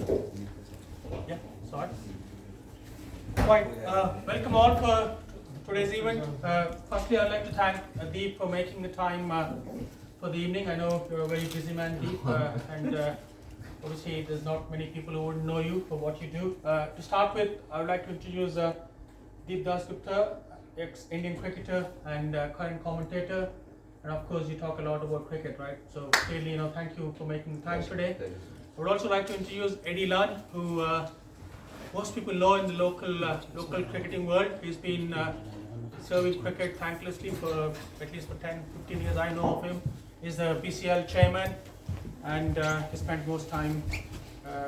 Yeah, sorry. Right, welcome all for today's event. Firstly, I'd like to thank Deep for making the time for the evening. I know you're a very busy man, Deep, and obviously there's not many people who wouldn't know you for what you do. To start with, I would like to introduce Deep Dasgupta, ex-Indian cricketer and current commentator. And of course, you talk a lot about cricket, right? So clearly, thank you for making the time today. I would also like to introduce Eddie Lunn, who most people know in the local cricketing world. He's been serving cricket thanklessly for at least for 10-15 years. I know of him. He's the BCL chairman, and he spent most time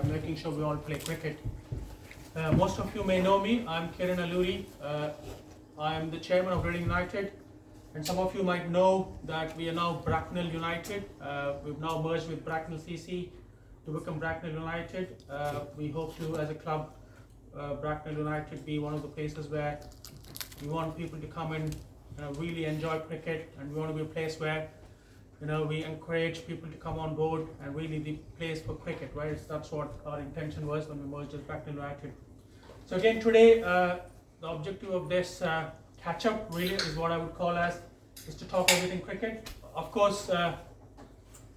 making sure we all play cricket. Most of you may know me. I'm Kiran Alluri. I'm the chairman of Reading United, and some of you might know that we are now Bracknell United. We've now merged with Bracknell CC to become Bracknell United. We hope to, as a club, Bracknell United be one of the places where we want people to come and really enjoy cricket, and we want to be a place where we encourage people to come on board and really the place for cricket, right? That's what our intention was when we merged with Bracknell United. So again, today the objective of this catch-up really is what I would call as is to talk everything cricket. Of course,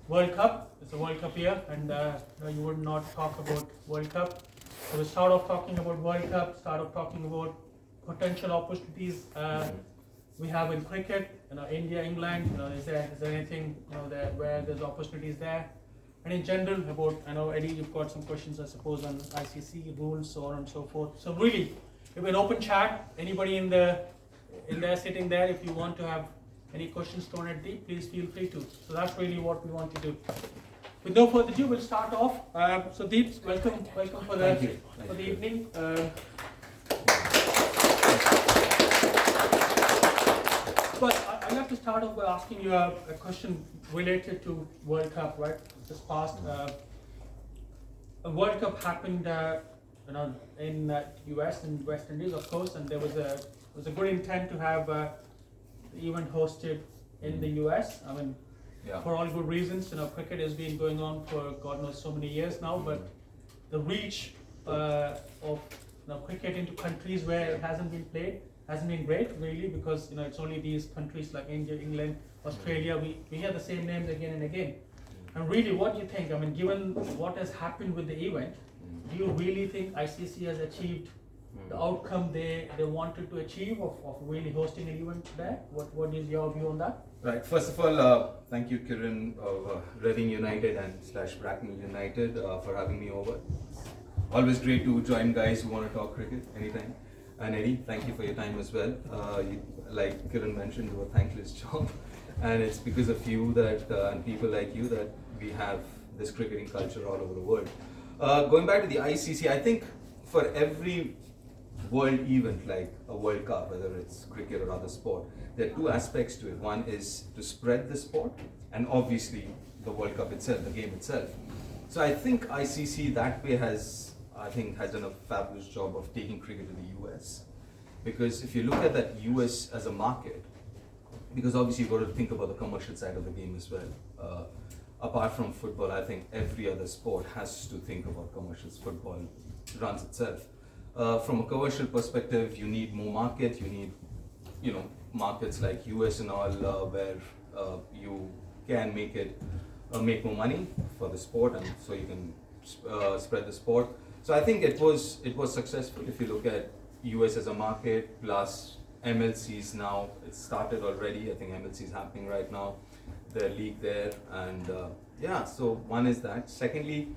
World Cup. It's a World Cup year, and you would not talk about World Cup. So we start off talking about World Cup. Start off talking about potential opportunities we have in cricket. India, England. Is there anything there where there's opportunities there? And in general, about Eddie, you've got some questions, I suppose, on ICC rules, so on and so forth. So really, it'll be an open chat. Anybody in there sitting there, if you want to have any questions thrown at Deep, please feel free to. So that's really what we want to do. With no further ado, we'll start off. So Deep, welcome for the evening. But I'd like to start off by asking you a question related to World Cup, right? Just past. A World Cup happened, in US and West Indies, of course, and there was a good intent to have the event hosted in the US. I mean, for all good reasons. Cricket has been going on for God knows so many years now, but the reach of cricket into countries where it hasn't been played hasn't been great, really, because it's only these countries like India, England, Australia. We hear the same names again and again. And really, what do you think? I mean, given what has happened with the event, do you really think ICC has achieved the outcome they wanted to achieve of really hosting an event there? What is your view on that? Right. First of all, thank you, Kiran of Reading United and / Bracknell United for having me over. Always great to join guys who want to talk cricket anytime. And Eddie, thank you for your time as well. Like Kiran mentioned, you do a thankless job, and it's because of you that and people like you that we have this cricketing culture all over the world. Going back to the ICC, I think for every world event like a World Cup, whether it's cricket or other sport, there are two aspects to it. One is to spread the sport, and obviously the World Cup itself, the game itself. So I think ICC that way has done a fabulous job of taking cricket to the US. Because if you look at that US as a market, because obviously you've got to think about the commercial side of the game as well. Apart from football, I think every other sport has to think about commercials. Football runs itself. From a commercial perspective, you need more market. You need, markets like US and all, where you can make more money for the sport, and so you can spread the sport. So I think it was successful. If you look at US as a market, plus MLCs now, it started already. I think MLC is happening right now. The league there, and so one is that. Secondly,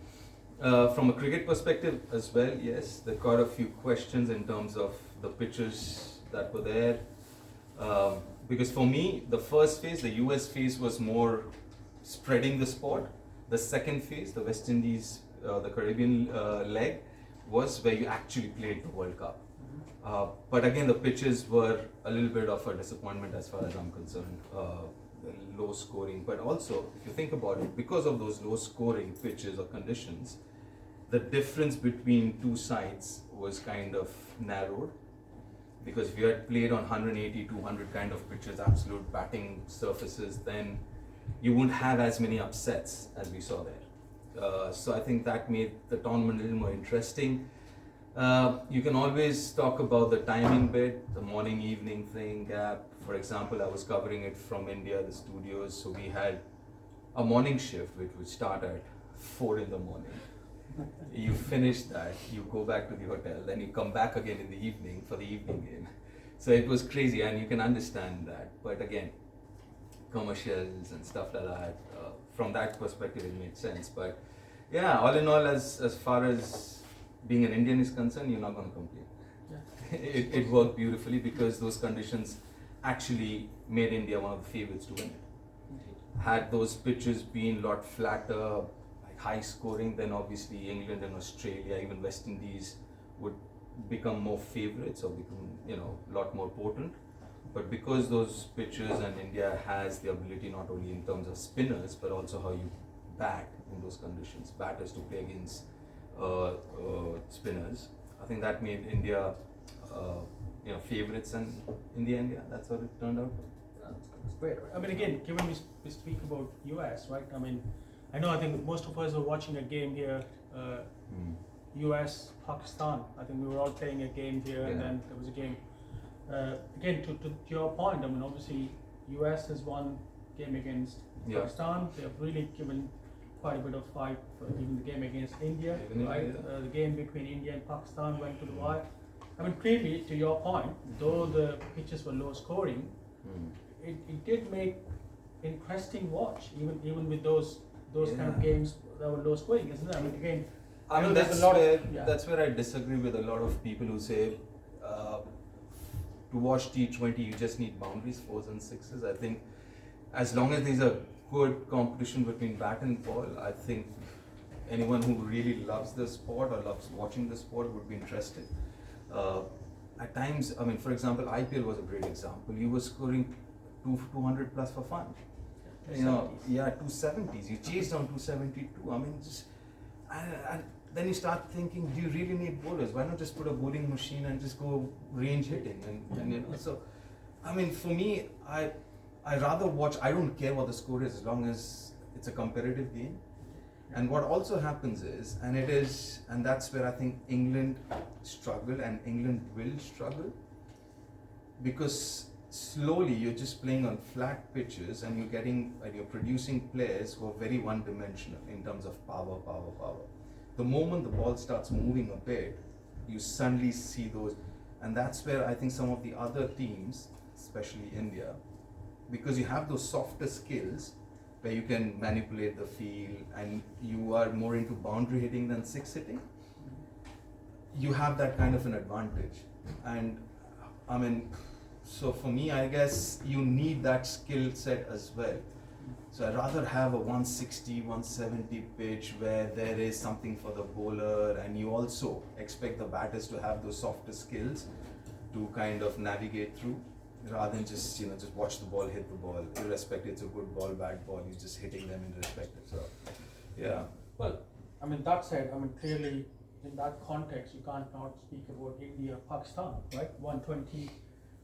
from a cricket perspective as well, yes, they got a few questions in terms of the pitches that were there. Because for me, the first phase, the US phase, was more spreading the sport. The second phase, the West Indies, the Caribbean leg, was where you actually played the World Cup. But again, the pitches were a little bit of a disappointment as far as I'm concerned. Low scoring, but also if you think about it, because of those low scoring pitches or conditions, the difference between two sides was kind of narrowed. Because if you had played on 180, 200 kind of pitches, absolute batting surfaces, then you wouldn't have as many upsets as we saw there. So I think that made the tournament a little more interesting. You can always talk about the timing bit, the morning evening thing gap. For example, I was covering it from India, the studios, so we had a morning shift which would start at 4 in the morning. You finish that, you go back to the hotel, then you come back again in the evening for the evening game. So it was crazy, and you can understand that. But again, commercials and stuff like that, from that perspective, it made sense. But yeah, all in all, as far as being an Indian is concerned, you're not going to complain. Yeah. It worked beautifully because those conditions actually made India one of the favorites to win it. Had those pitches been a lot flatter, like high scoring, then obviously England and Australia, even West Indies would become more favorites or become, a lot more potent. But because those pitches and India has the ability not only in terms of spinners but also how you bat in those conditions, batters to play against spinners, I think that made India favorites, and in the end, that's how it turned out. That's great. I mean, again, given we speak about US, right? I mean, I think most of us were watching a game here, US, Pakistan. I think we were all playing a game here, and then there was a game. Again, to your point, I mean, obviously, US has won game against Pakistan. They have really given quite a bit of fight for even the game against India, right? The game between India and Pakistan went to the wire. I mean, clearly, to your point, though the pitches were low scoring, it did make interesting watch, even with those kind of games that were low scoring, isn't it? I mean, again, that's where I disagree with a lot of people who say to watch T20 you just need boundaries, 4s and 6s. I think as long as there's a good competition between bat and ball, I think anyone who really loves the sport or loves watching the sport would be interested. At times, I mean, for example, IPL was a great example. You were scoring 200 plus for fun. 270s. You chased down 272. I mean, and then you start thinking, do you really need bowlers? Why not just put a bowling machine and just go range hitting? And so, I mean, for me, I rather watch. I don't care what the score is as long as it's a competitive game. And what also happens is, and that's where I think England struggle, and England will struggle, because slowly you're just playing on flat pitches and you're producing players who are very one-dimensional in terms of power. The moment the ball starts moving a bit, you suddenly see those, and that's where I think some of the other teams, especially India, because you have those softer skills where you can manipulate the field and you are more into boundary hitting than 6 hitting, you have that kind of an advantage. And I mean, so for me, I guess you need that skill set as well. So I'd rather have a 160, 170 pitch where there is something for the bowler, and you also expect the batters to have those softer skills to kind of navigate through, rather than just watch the ball hit the ball, irrespective it's a good ball, bad ball, you're just hitting them irrespective. So yeah. Well, I mean, that said, I mean, clearly in that context you can't not speak about India, Pakistan, right? 120.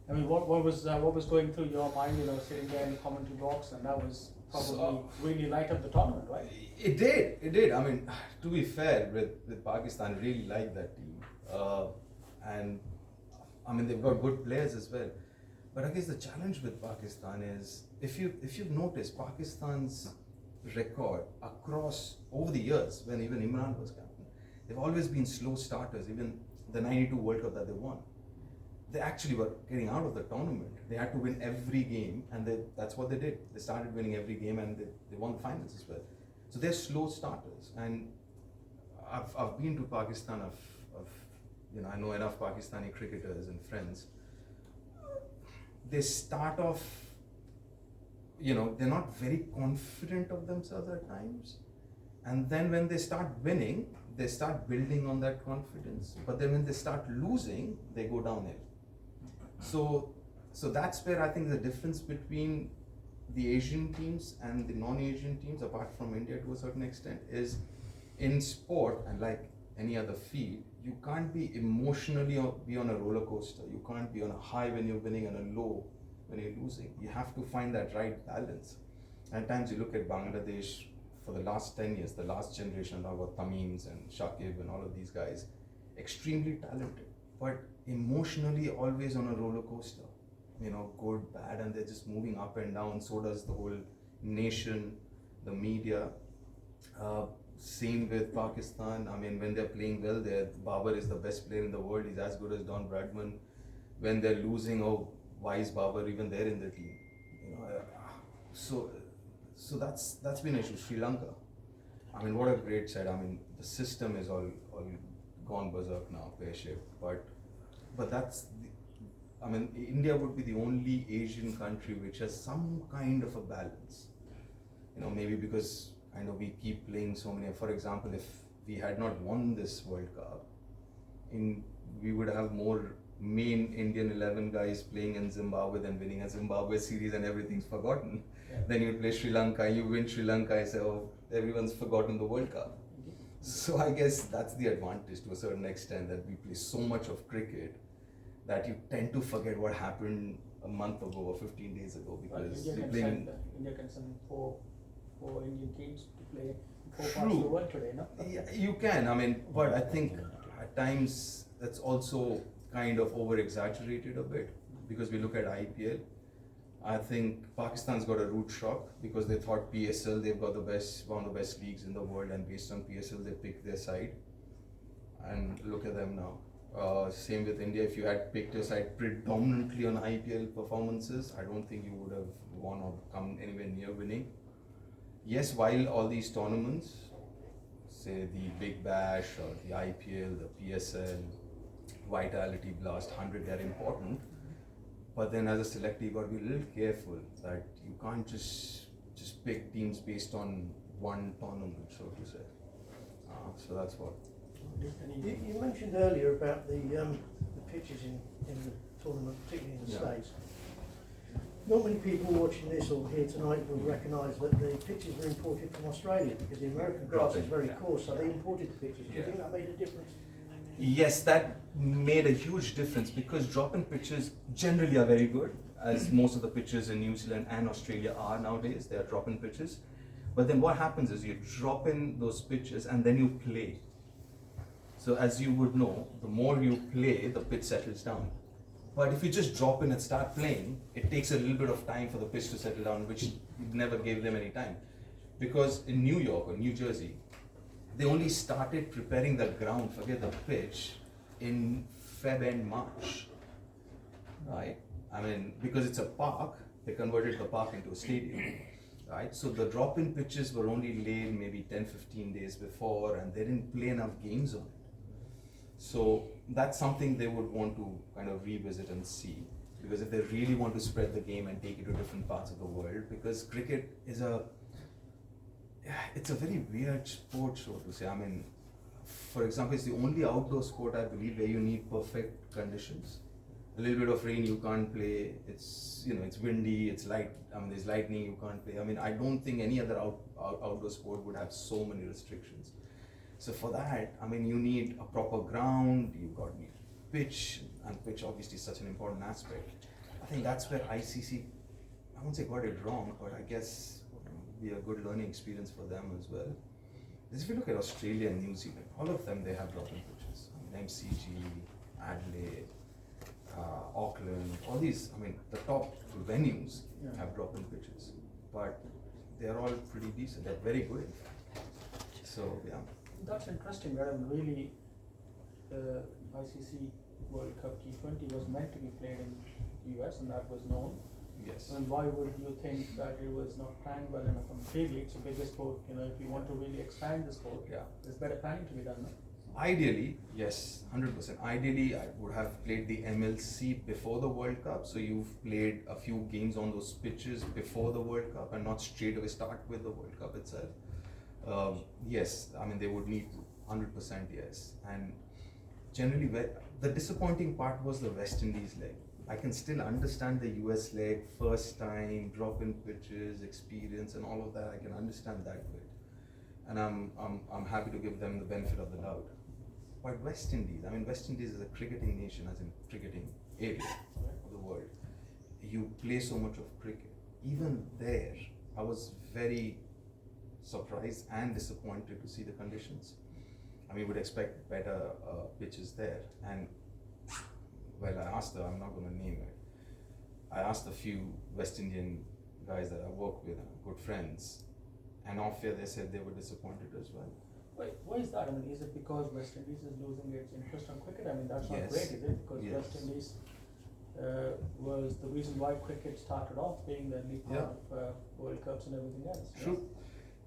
I mean, what was going through your mind, sitting there in the commentary box, and that was probably really light up the tournament, right? It did. I mean, to be fair, with Pakistan, I really like that team, and I mean they've got good players as well. But I guess the challenge with Pakistan is, if you've noticed, Pakistan's record across over the years, when even Imran was captain, they've always been slow starters. Even the '92 World Cup that they won, they actually were getting out of the tournament. They had to win every game, and that's what they did. They started winning every game, and they won the finals as well. So they're slow starters. And I've been to Pakistan. I know enough Pakistani cricketers and friends. They start off, they're not very confident of themselves at times. And then when they start winning, they start building on that confidence. But then when they start losing, they go downhill. So that's where I think the difference between the Asian teams and the non-Asian teams, apart from India to a certain extent, is in sport, and like any other field, you can't be emotionally be on a roller coaster. You can't be on a high when you're winning and a low when you're losing. You have to find that right balance. And at times you look at Bangladesh for the last 10 years, the last generation, now got Tamims and Shakib and all of these guys, extremely talented, but emotionally always on a roller coaster. You know, good, bad, and they're just moving up and down. So does the whole nation, the media. Same with Pakistan. I mean, when they're playing well, Babar is the best player in the world. He's as good as Don Bradman. When they're losing, oh, why is Babar even there in the team? You know, so that's been an issue. Sri Lanka. I mean, what a great side. I mean, the system is all gone berserk now, pear-shaped. But I mean, India would be the only Asian country which has some kind of a balance. You know, maybe because I know we keep playing so many. For example, if we had not won this World Cup, we would have more main Indian 11 guys playing in Zimbabwe than winning a Zimbabwe series and everything's forgotten. Yeah. Then you play Sri Lanka, you win Sri Lanka, I say, oh, everyone's forgotten the World Cup. So I guess that's the advantage to a certain extent, that we play so much of cricket that you tend to forget what happened a month ago or 15 days ago, because India can send four Indian teams to play 4 parts of the world today, no? Yeah, you can, I mean, but I think at times that's also kind of over-exaggerated a bit, because we look at IPL. I think Pakistan's got a root shock because they thought PSL, they've got one of the best leagues in the world, and based on PSL they picked their side, and look at them now. Same with India. If you had picked your side predominantly on IPL performances, I don't think you would have won or come anywhere near winning. Yes, while all these tournaments, say the Big Bash or the IPL, the PSL, Vitality, Blast, 100, they're important. But then as a selector, you've got to be a little careful that you can't just pick teams based on one tournament, so to say. So that's what. You mentioned earlier about the pitches in the tournament, particularly in the States. Not many people watching this or here tonight will recognise that the pitches were imported from Australia, because the American grass is very coarse, so they imported the pitches. Do you think that made a difference? Yes, that made a huge difference, because drop-in pitches generally are very good, as most of the pitches in New Zealand and Australia are nowadays. They are drop-in pitches. But then what happens is you drop in those pitches and then you play. So as you would know, the more you play, the pitch settles down. But if you just drop in and start playing, it takes a little bit of time for the pitch to settle down, which never gave them any time. Because in New York or New Jersey, they only started preparing the ground, forget the pitch, in Feb and March, right? I mean, because it's a park, they converted the park into a stadium, right? So the drop-in pitches were only laid maybe 10-15 days before, and they didn't play enough games on it. So that's something they would want to kind of revisit and see, because if they really want to spread the game and take it to different parts of the world, because cricket is it's a very weird sport, so to say. I mean, for example, it's the only outdoor sport, I believe, where you need perfect conditions. A little bit of rain, you can't play. It's windy, it's light. I mean, there's lightning, you can't play. I mean, I don't think any other outdoor sport would have so many restrictions. So for that, I mean, you need a proper ground. Need pitch, and pitch obviously is such an important aspect. I think that's where ICC, I won't say got it wrong, but I guess be a good learning experience for them as well. If you look at Australia and New Zealand, all of them, they have drop-in pitches. I mean, MCG, Adelaide, Auckland, all these, I mean, the top venues have drop-in pitches, but they're all pretty decent. They're very good, in fact. So, yeah. That's interesting, Madam. Really, the ICC World Cup T20 was meant to be played in US, and that was known. Yes. And why would you think that it was not planned well enough? And clearly, it's a bigger sport. You know, if you want to really expand the sport, there's better planning to be done. No? Ideally, yes, 100%. Ideally, I would have played the MLC before the World Cup. So you've played a few games on those pitches before the World Cup, and not straight away start with the World Cup itself. Yes, I mean, they would need to, 100% yes. And generally, the disappointing part was the West Indies leg. I can still understand the US leg, first time, drop-in pitches, experience, and all of that. I can understand that bit, and I'm happy to give them the benefit of the doubt. But West Indies, I mean, West Indies is a cricketing nation, as in cricketing area of the world. You play so much of cricket. Even there, I was very surprised and disappointed to see the conditions. I mean, would expect better pitches there. And well, I'm not going to name it. I asked a few West Indian guys that I work with, good friends, and off air they said they were disappointed as well. Why is that? I mean, is it because West Indies is losing its interest on cricket? I mean, that's not Yes. great, is it? Because Yes. West Indies was the reason why cricket started off being the lead part of World Cups and everything else. True.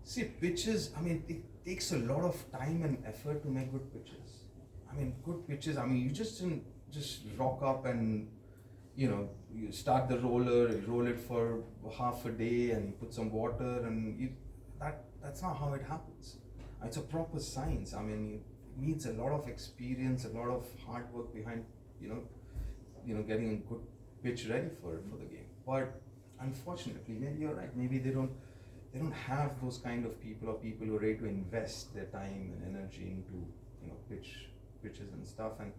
See, pitches, I mean, it takes a lot of time and effort to make good pitches. I mean, good pitches, I mean, you just didn't just rock up and, you start the roller, you roll it for half a day and you put some water and that's not how it happens. It's a proper science. I mean, it needs a lot of experience, a lot of hard work behind, getting a good pitch ready for the game. But unfortunately, maybe you're right. Maybe they don't have those kind of people or people who are ready to invest their time and energy into pitches and stuff. And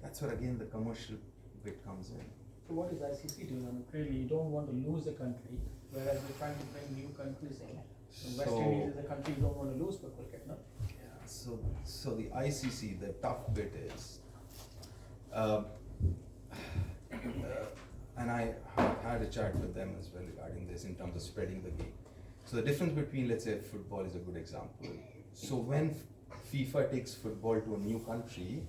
that's where again the commercial bit comes in. So what is ICC doing? I mean, clearly you don't want to lose a country, whereas you're trying to bring new countries in. So West Indies is a country you don't want to lose for cricket, no? Yeah. So the ICC, the tough bit is, and I had a chat with them as well regarding this in terms of spreading the game. So the difference between, let's say, football is a good example. So when FIFA takes football to a new country,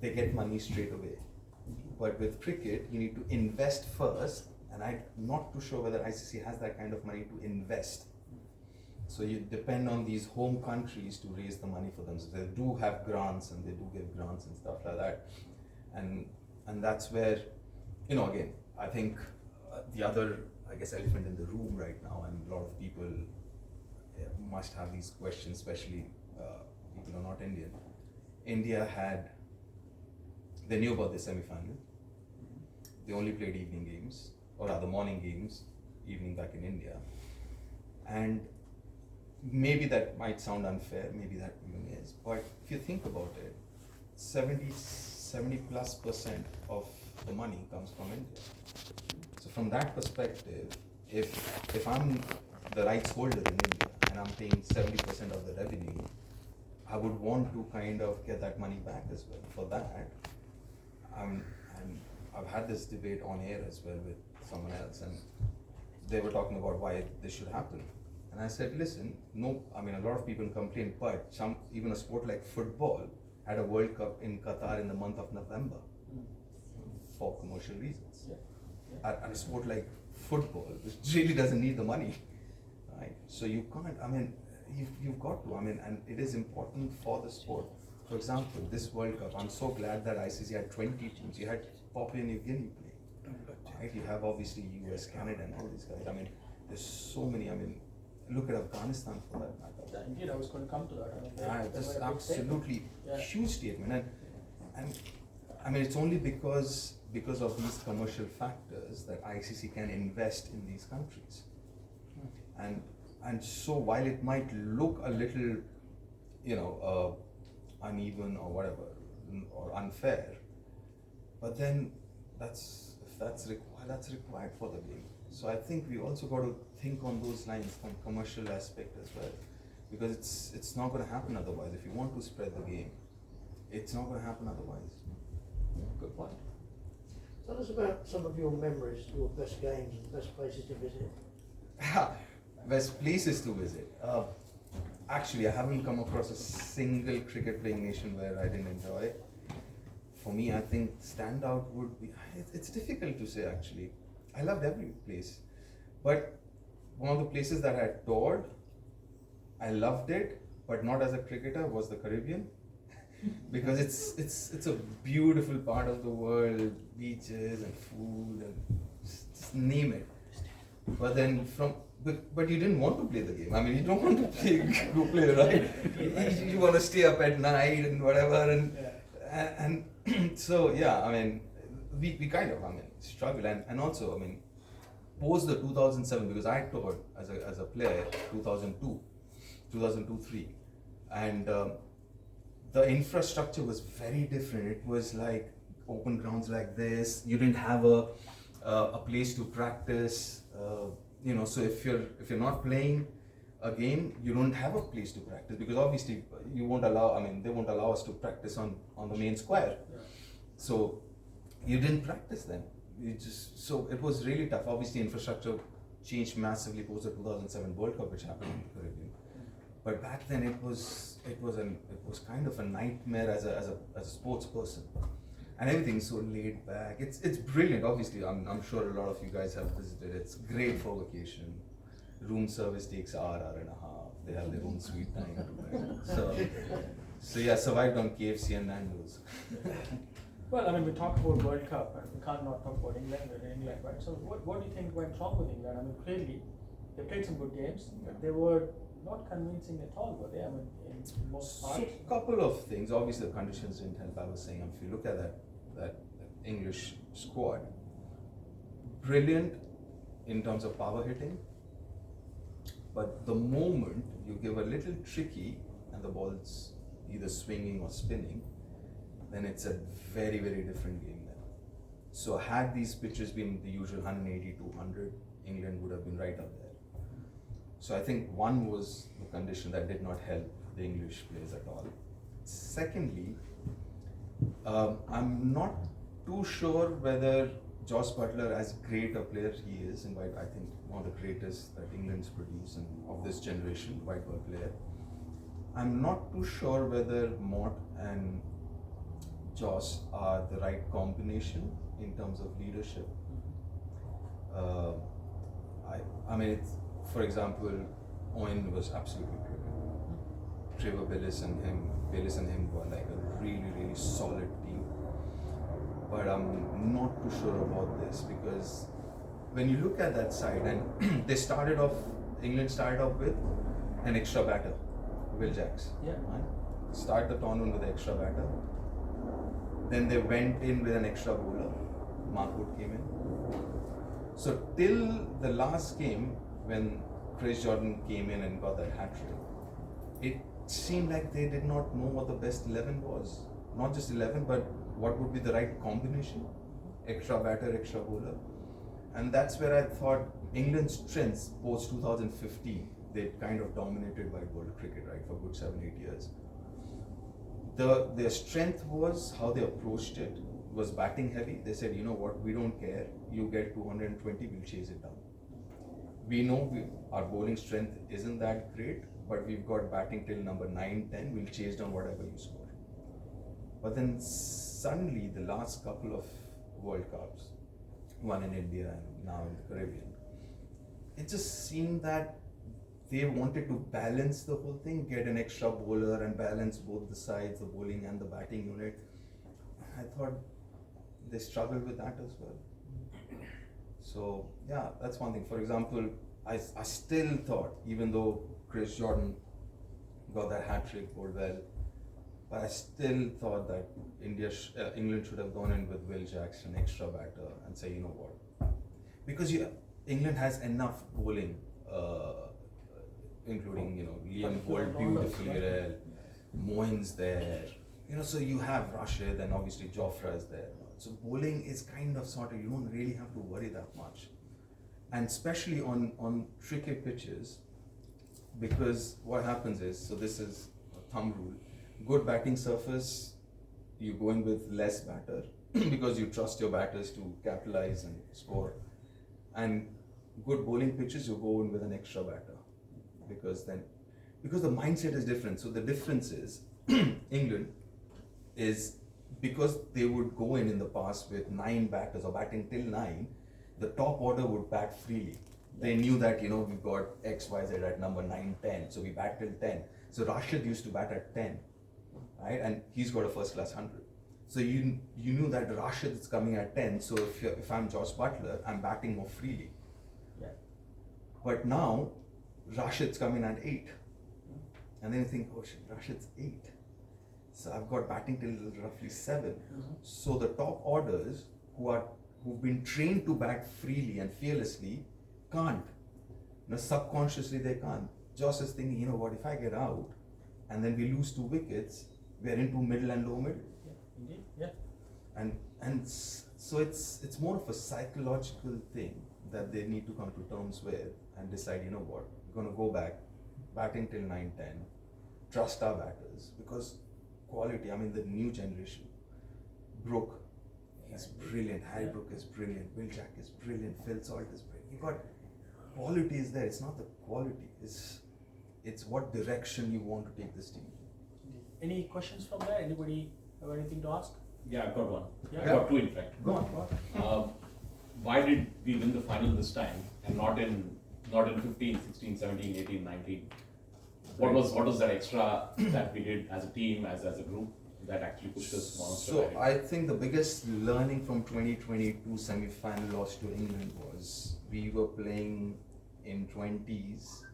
they get money straight away. But with cricket, you need to invest first, and I'm not too sure whether ICC has that kind of money to invest. So you depend on these home countries to raise the money for them. So they do have grants, and they do give grants and stuff like that. And that's where, again, I think the other, elephant in the room right now, and a lot of people must have these questions, especially people who are not Indian. India they knew about the semi-final. They only played evening games, or rather morning games, evening back in India. And maybe that might sound unfair, maybe that even is, but if you think about it, 70+% of the money comes from India. So from that perspective, if I'm the rights holder in India and I'm paying 70% of the revenue, I would want to kind of get that money back as well. For that, and I've had this debate on air as well with someone else, and they were talking about why this should happen. And I said, listen, no, I mean, a lot of people complain, but even a sport like football had a World Cup in Qatar in the month of November for commercial reasons. And a sport like football, which really doesn't need the money, right? So you can't, I mean, you've got to, I mean, and it is important for the sport. For example, this World Cup, I'm so glad that ICC had 20 teams. You had Papua New Guinea playing, right? You have obviously US, Canada, and all these guys. I mean, there's so many. I mean, look at Afghanistan for that matter. Yeah, indeed, I was going to come to that. I mean, Just absolutely huge statement. And I mean, it's only because of these commercial factors that ICC can invest in these countries. And so while it might look a little, uneven or whatever, or unfair, but then that's required for the game. So I think we also got to think on those lines from commercial aspect as well, because it's not going to happen otherwise. If you want to spread the game, it's not going to happen otherwise. Good point. Tell us about some of your memories, your best games and best places to visit. Best places to visit. Actually, I haven't come across a single cricket playing nation where I didn't enjoy it. For me, I think standout would be, it's difficult to say actually. I loved every place. But one of the places that I toured, I loved it, but not as a cricketer, was the Caribbean. Because it's a beautiful part of the world, beaches and food and just name it. But then but you didn't want to play the game. I mean, you don't want to go play, right? You want to stay up at night and whatever, and so yeah. I mean, we kind of struggle, and also I mean, post the 2007, because I toured as a player 2002-3, and the infrastructure was very different. It was like open grounds like this. You didn't have a place to practice. So if you're not playing, a game, you don't have a place to practice because obviously you won't allow. I mean, they won't allow us to practice on the main square. Yeah. So you didn't practice then. So it was really tough. Obviously, infrastructure changed massively post the 2007 World Cup, which happened in the Caribbean. But back then it was kind of a nightmare as a sports person. And everything's so laid back. It's brilliant. Obviously, I'm sure a lot of you guys have visited. It's great for vacation. Room service takes an hour and a half. They have their own sweet time. So yeah, survived on KFC and Nando's. Well, I mean, we talked about World Cup, and we can't not talk about England, right? So what do you think went wrong with England? I mean, clearly, they played some good games, but they were not convincing at all, were they? I mean, in most parts. So, couple of things. Obviously, the conditions didn't help. I was saying, if you look at that English squad, brilliant in terms of power hitting, but the moment you give a little tricky and the ball's either swinging or spinning, then it's a very, very different game then. So had these pitches been the usual 180, 200, England would have been right up there. So I think one was the condition that did not help the English players at all. Secondly, I'm not too sure whether Joss Butler, as great a player he is, and I think one of the greatest that England's produced and of this generation, white ball player, I'm not too sure whether Mott and Joss are the right combination in terms of leadership. I mean, for example, Owen was absolutely brilliant. Trevor Billis and him were like a really, really solid team. But I'm not too sure about this because when you look at that side, and England started off with an extra batter, Will Jacks. Yeah. Right? Start the tournament with an extra batter. Then they went in with an extra bowler. Mark Wood came in. So till the last game, when Chris Jordan came in and got that hat-trick, it seemed like they did not know what the best 11 was. Not just 11, but what would be the right combination. Extra batter, extra bowler. And that's where I thought England's strengths post 2015, they kind of dominated white ball cricket, right, for a good 7-8 years. Their strength was how they approached it, was batting heavy. They said, you know what, we don't care. You get 220, we'll chase it down. We know our bowling strength isn't that great, but we've got batting till number 9, 10, we'll chase down whatever you score. But then suddenly, the last couple of World Cups, one in India and now in the Caribbean, it just seemed that they wanted to balance the whole thing, get an extra bowler and balance both the sides, the bowling and the batting unit. I thought they struggled with that as well. So yeah, that's one thing. For example, I still thought, even though Chris Jordan got that hat-trick, bowled well, but I still thought that England should have gone in with Will Jacks, an extra batter, and say, you know what, because England has enough bowling, including Liam Holt beautifully, Moynes there, so you have Rashid and obviously Jofra is there. So bowling is kind of sort of, you don't really have to worry that much, and especially on tricky pitches, because what happens is, so this is a thumb rule. Good batting surface, you go in with less batter because you trust your batters to capitalize and score. And good bowling pitches, you go in with an extra batter because the mindset is different. So the difference is England is, because they would go in the past with 9 batters or batting till 9, the top order would bat freely. They knew that we've got X, Y, Z at number 9, 10, so we bat till 10. So Rashid used to bat at 10. Right, and he's got a first-class 100. So you knew that Rashid is coming at 10. So if I'm Joss Butler, I'm batting more freely. Yeah. But now Rashid's coming at 8, and then you think, oh shit, Rashid's 8. So I've got batting till roughly 7. Mm-hmm. So the top orders who've been trained to bat freely and fearlessly can't. Subconsciously they can't. Joss is thinking, you know what, if I get out and then we lose 2 wickets, we're into middle and low mid. Yeah, indeed, yeah. And so it's more of a psychological thing that they need to come to terms with and decide, you know what, we're going to go back, batting till 9-10, trust our batters because quality, I mean the new generation, Brook, he's brilliant, Harry Brook is brilliant, Will Jack is brilliant, Phil Salt is brilliant. You got quality is there, it's not the quality, it's what direction you want to take this team. Any questions from there? Anybody have anything to ask? Yeah, I've got one. Yeah. I've got two in fact. Go on. Why did we win the final this time and not in 15, 16, 17, 18, 19? What was that extra that we did as a team, as a group that actually pushed us monster? So I think the biggest learning from 2022 semi-final loss to England was we were playing in 2020s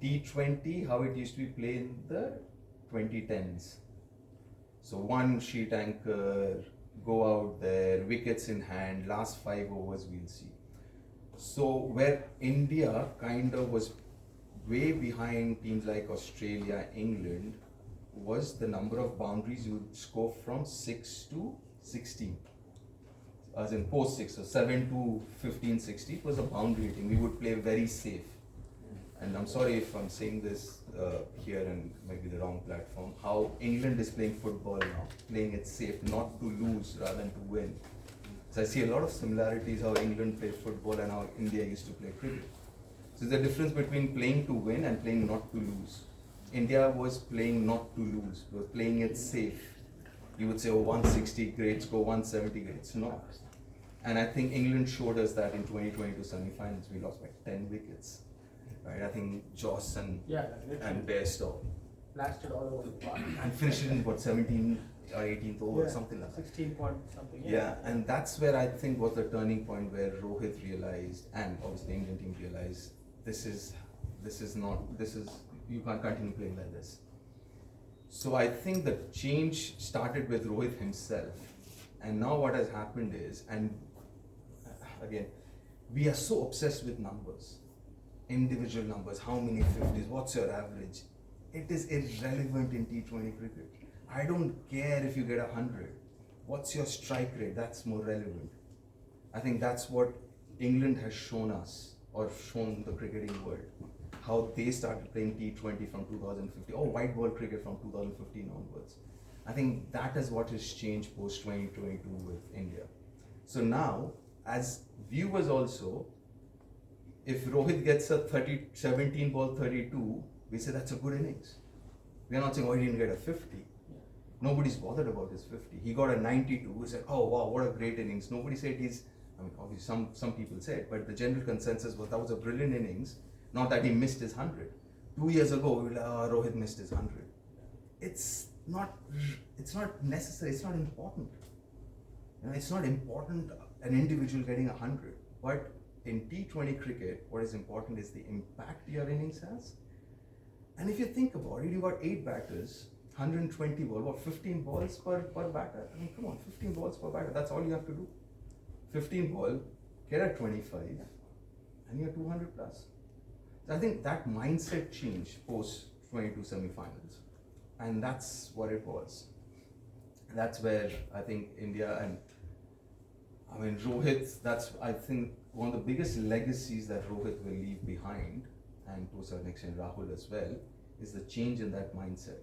T20 how it used to be played in the 2010s. So one sheet anchor, go out there, wickets in hand, last 5 overs we'll see. So where India kind of was way behind teams like Australia, England, was the number of boundaries you would score from 6 to 16. As in post 6, so 7 to 15, 16 was a boundary rating. We would play very safe. And I'm sorry if I'm saying this here and maybe the wrong platform, how England is playing football now, playing it safe, not to lose rather than to win. So I see a lot of similarities how England played football and how India used to play cricket. So there's a difference between playing to win and playing not to lose. India was playing not to lose, we were playing it safe. You would say, oh, 160 greats, go 170 greats. No. And I think England showed us that in 2022 semi-finals, we lost by 10 wickets. Right, I think Joss and Bairstow Blasted all over the park. and finished in what 17 or 18th over, Yeah, something like that. 16 point something. Yeah, and that's where I think was the turning point where Rohit realized, and obviously Indian team realized, this is you can't continue playing like this. So I think the change started with Rohit himself, and now what has happened is, and again, we are so obsessed with numbers. Individual numbers, how many 50s, what's your average? It is irrelevant in T20 cricket. I don't care if you get 100. What's your strike rate? That's more relevant. I think that's what England has shown us, or shown the cricketing world. How they started playing T20 from 2015, or white ball cricket from 2015 onwards. I think that is what has changed post 2022 with India. So now, as viewers also, if Rohit gets a 17 ball 32, we say that's a good innings. We are not saying, oh, he didn't get a 50. Yeah. Nobody's bothered about his 50. He got a 92. We said, oh wow, what a great innings. Nobody said obviously some people said, but the general consensus was that was a brilliant innings, not that he missed his 100. 2 years ago, we were like, oh, Rohit missed his 100. It's not necessary, it's not important. It's not important an individual getting 100, but in T20 cricket, what is important is the impact your innings has. And if you think about it, you got 8 batters, 120 balls, what, 15 balls per batter? I mean, come on, 15 balls per batter, that's all you have to do. 15 ball, get a 25, and you're 200 plus. So I think that mindset changed post 22 semi-finals. And that's what it was. And that's where I think India and, Rohit, that's, I think, one of the biggest legacies that Rohit will leave behind, and to a certain extent Rahul as well, is the change in that mindset.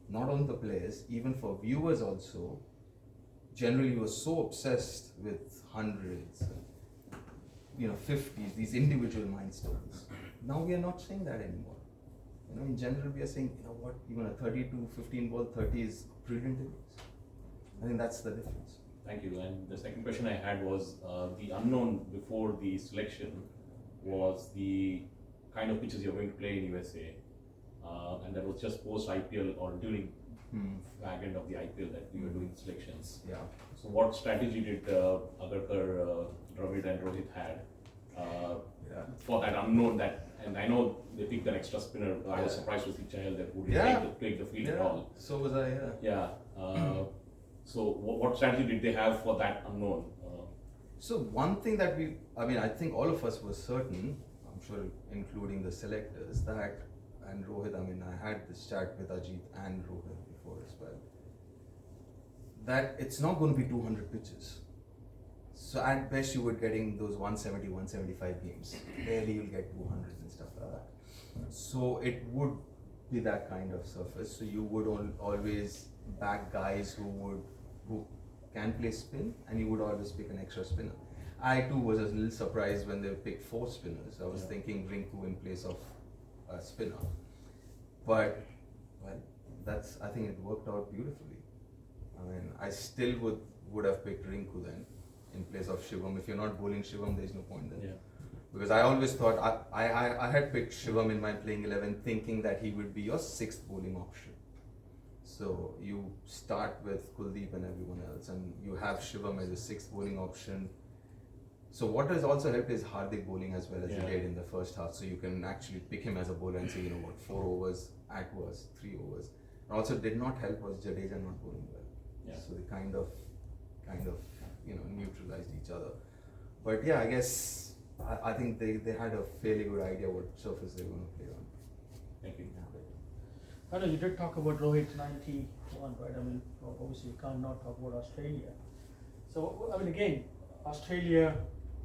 Not only the players, even for viewers also, generally was so obsessed with hundreds, 50s, these individual milestones. Now we are not saying that anymore. In general we are saying, even a 32, 15 ball 30 is brilliant innings. I think that's the difference. Thank you. And the second question I had was the unknown before the selection was the kind of pitches you're going to play in USA, and that was just post IPL or during fag end of the IPL that we were doing selections. Yeah. So what strategy did Agarkar, Dravid and Rohit had for that unknown and I know they picked an extra spinner. I was surprised to see Chahal that would take the field at all. So was I, Yeah. So what strategy did they have for that unknown? So one thing that I think all of us were certain, I'm sure including the selectors, that, and Rohit, I had this chat with Ajit and Rohit before as well, that it's not going to be 200 pitches. So at best you would getting those 170, 175 games. Rarely you'll get 200 and stuff like that. So it would be that kind of surface. So you would always back guys who can play spin, and you would always pick an extra spinner. I too was a little surprised when they picked 4 spinners. I was thinking Rinku in place of a spinner. But well, I think it worked out beautifully. I mean, I still would have picked Rinku then in place of Shivam. If you're not bowling Shivam, there's no point then. Yeah. Because I always thought I had picked Shivam in my playing 11 thinking that he would be your 6th bowling option. So you start with Kuldeep and everyone else, and you have Shivam as a 6th bowling option. So what has also helped is Hardik bowling as well as he did in the first half. So you can actually pick him as a bowler and say, 4 overs at worst, 3 overs. And also did not help was Jadeja not bowling well. Yeah. So they kind of neutralized each other. But yeah, I guess I think they had a fairly good idea what surface they were going to play on. Thank you. I know you did talk about Rohit 91, right? I mean, obviously you can't not talk about Australia. So, I mean, again, Australia,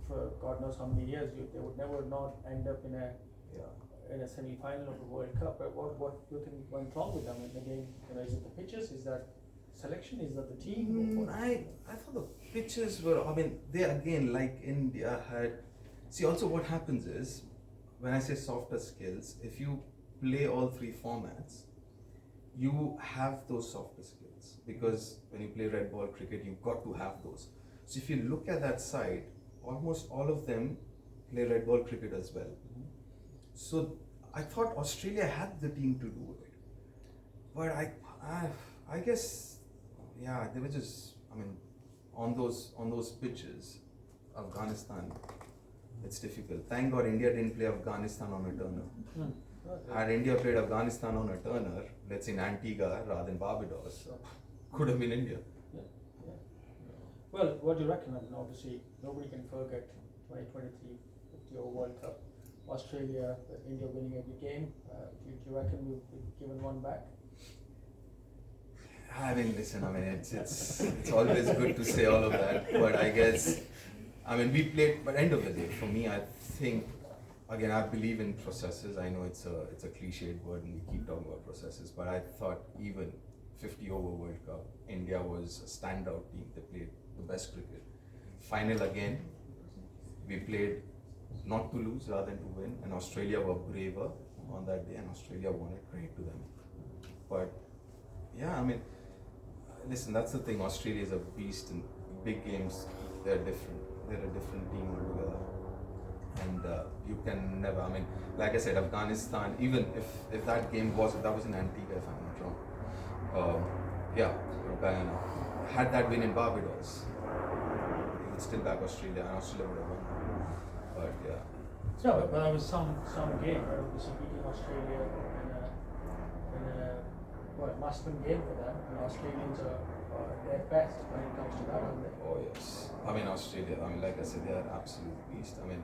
for God knows how many years, they would never not end up in a semi-final of the World Cup. But what do you think went wrong with them? And again, is it the pitches? Is that selection? Is that the team? I thought the pitches were, I mean, they again, like India had, see also what happens is, when I say softer skills, if you play all 3 formats, you have those softer skills, because when you play red ball cricket, you've got to have those. So if you look at that side, almost all of them play red ball cricket as well. So I thought Australia had the team to do it, but I guess, yeah, they were just, I mean, on those pitches, Afghanistan, it's difficult. Thank God India didn't play Afghanistan on a turner. Had India played Afghanistan on a turner, let's say in Antigua rather than Barbados, could have been India. Well, what do you reckon? I mean, obviously, nobody can forget 2023 50 World Cup. Australia, India winning every game. Do you reckon we've given one back? I mean, listen, I mean, it's always good to say all of that, but I guess, I mean, we played, but end of the day, for me, I think, again, I believe in processes. I know it's a cliched word and we keep talking about processes, but I thought even 50 over World Cup, India was a standout team. They played the best cricket. Final again, we played not to lose rather than to win, and Australia were braver on that day, and Australia won it. Credit to them. But yeah, I mean, listen, that's the thing. Australia is a beast in big games. They're different. They're a different team altogether. And you can never, I mean, like I said, Afghanistan, even if that game was in Antigua, if I'm not wrong. Guyana. Had that been in Barbados, it would still back Australia, and Australia would have won. But yeah. No, but there was some game, right? Obviously beating Australia in a must-win game for them. And Australians are their best when it comes to that, aren't they? Oh yes. I mean Australia. I mean, like I said, they are absolute beast. I mean,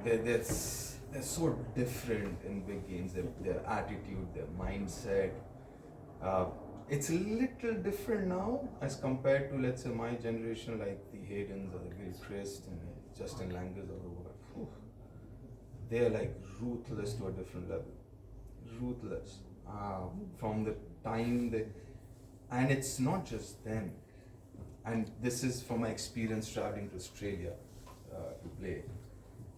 they're so different in big games. Their attitude, their mindset. It's a little different now as compared to, let's say, my generation, like the Haydens or the Gilchrist and Justin Langers of the world. Whew. They're like ruthless to a different level. Ruthless. From the time and it's not just them. And this is from my experience traveling to Australia to play.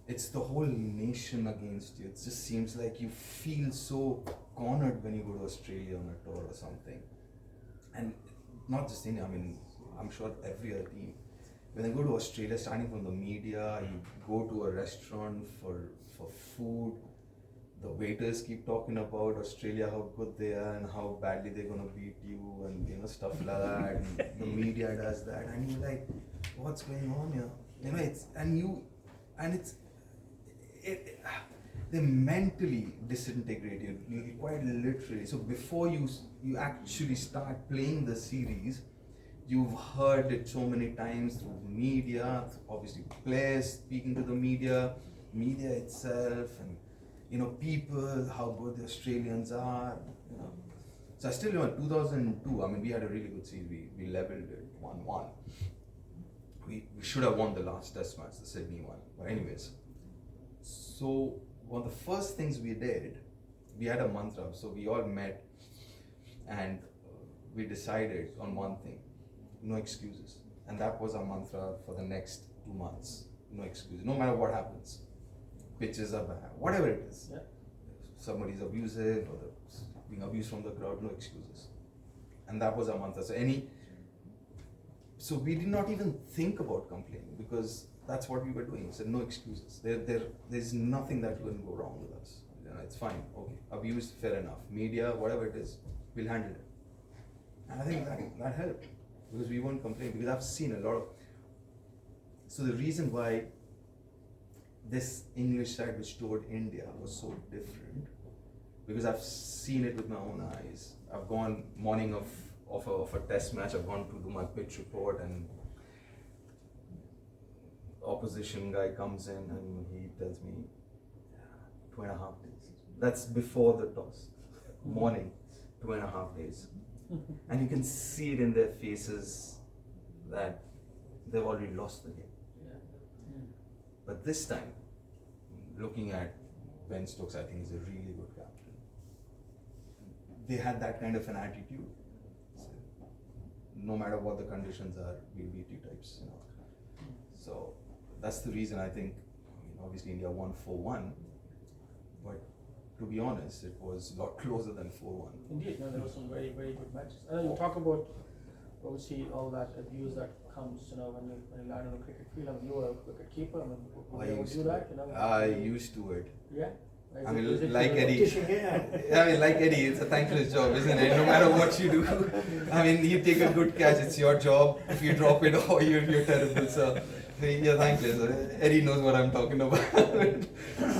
It's the whole nation against you. It just seems like you feel so cornered when you go to Australia on a tour or something. And not just India, I mean, I'm sure every other team. When I go to Australia, starting from the media, you go to a restaurant for food, the waiters keep talking about Australia, how good they are and how badly they're going to beat you and stuff like that. And the media does that, and you're like, what's going on here? They mentally disintegrate you quite literally. So before you actually start playing the series, you've heard it so many times through the media, obviously players speaking to the media itself, and people, how good the Australians are. So I still remember 2002. I mean, we had a really good series. We leveled it 1-1. we should have won the last test match, the Sydney one. But anyways, so one of the first things we did, we had a mantra. So we all met and we decided on one thing: no excuses. And that was our mantra for the next 2 months. No excuses, no matter what happens. Pitches are bad, whatever it is. Yeah. Somebody's abusive or being abused from the crowd, no excuses. And that was our mantra. So we did not even think about complaining because that's what we were doing. We said no excuses. There's nothing that can go wrong with us. You know, it's fine. Okay, abused, fair enough. Media, whatever it is, we'll handle it. And I think that helped because we weren't complaining. Because I've seen a lot of. So the reason why this English side which toured India was so different, because I've seen it with my own eyes. I've gone morning of a test match, I've gone to do my pitch report, and opposition guy comes in and he tells me 2.5 days. That's before the toss. Morning, 2.5 days. And you can see it in their faces that they've already lost the game. But this time, looking at Ben Stokes, I think he's a really good captain. They had that kind of an attitude. So, no matter what the conditions are, we'll beat you types. You know. So that's the reason I think. Obviously India won 4-1, but to be honest, it was a lot closer than 4-1. Indeed, no, there were some very, very good matches. You talk about obviously all that abuse that comes, when you land on a cricket field. I mean, you were a wicket keeper. I mean, would you ever do that? I used to it. Yeah. I mean, like Eddie. Like Eddie, it's a thankless job, isn't it? No matter what you do. I mean, you take a good catch, it's your job. If you drop it, you're terrible. So you're thankless. Eddie knows what I'm talking about.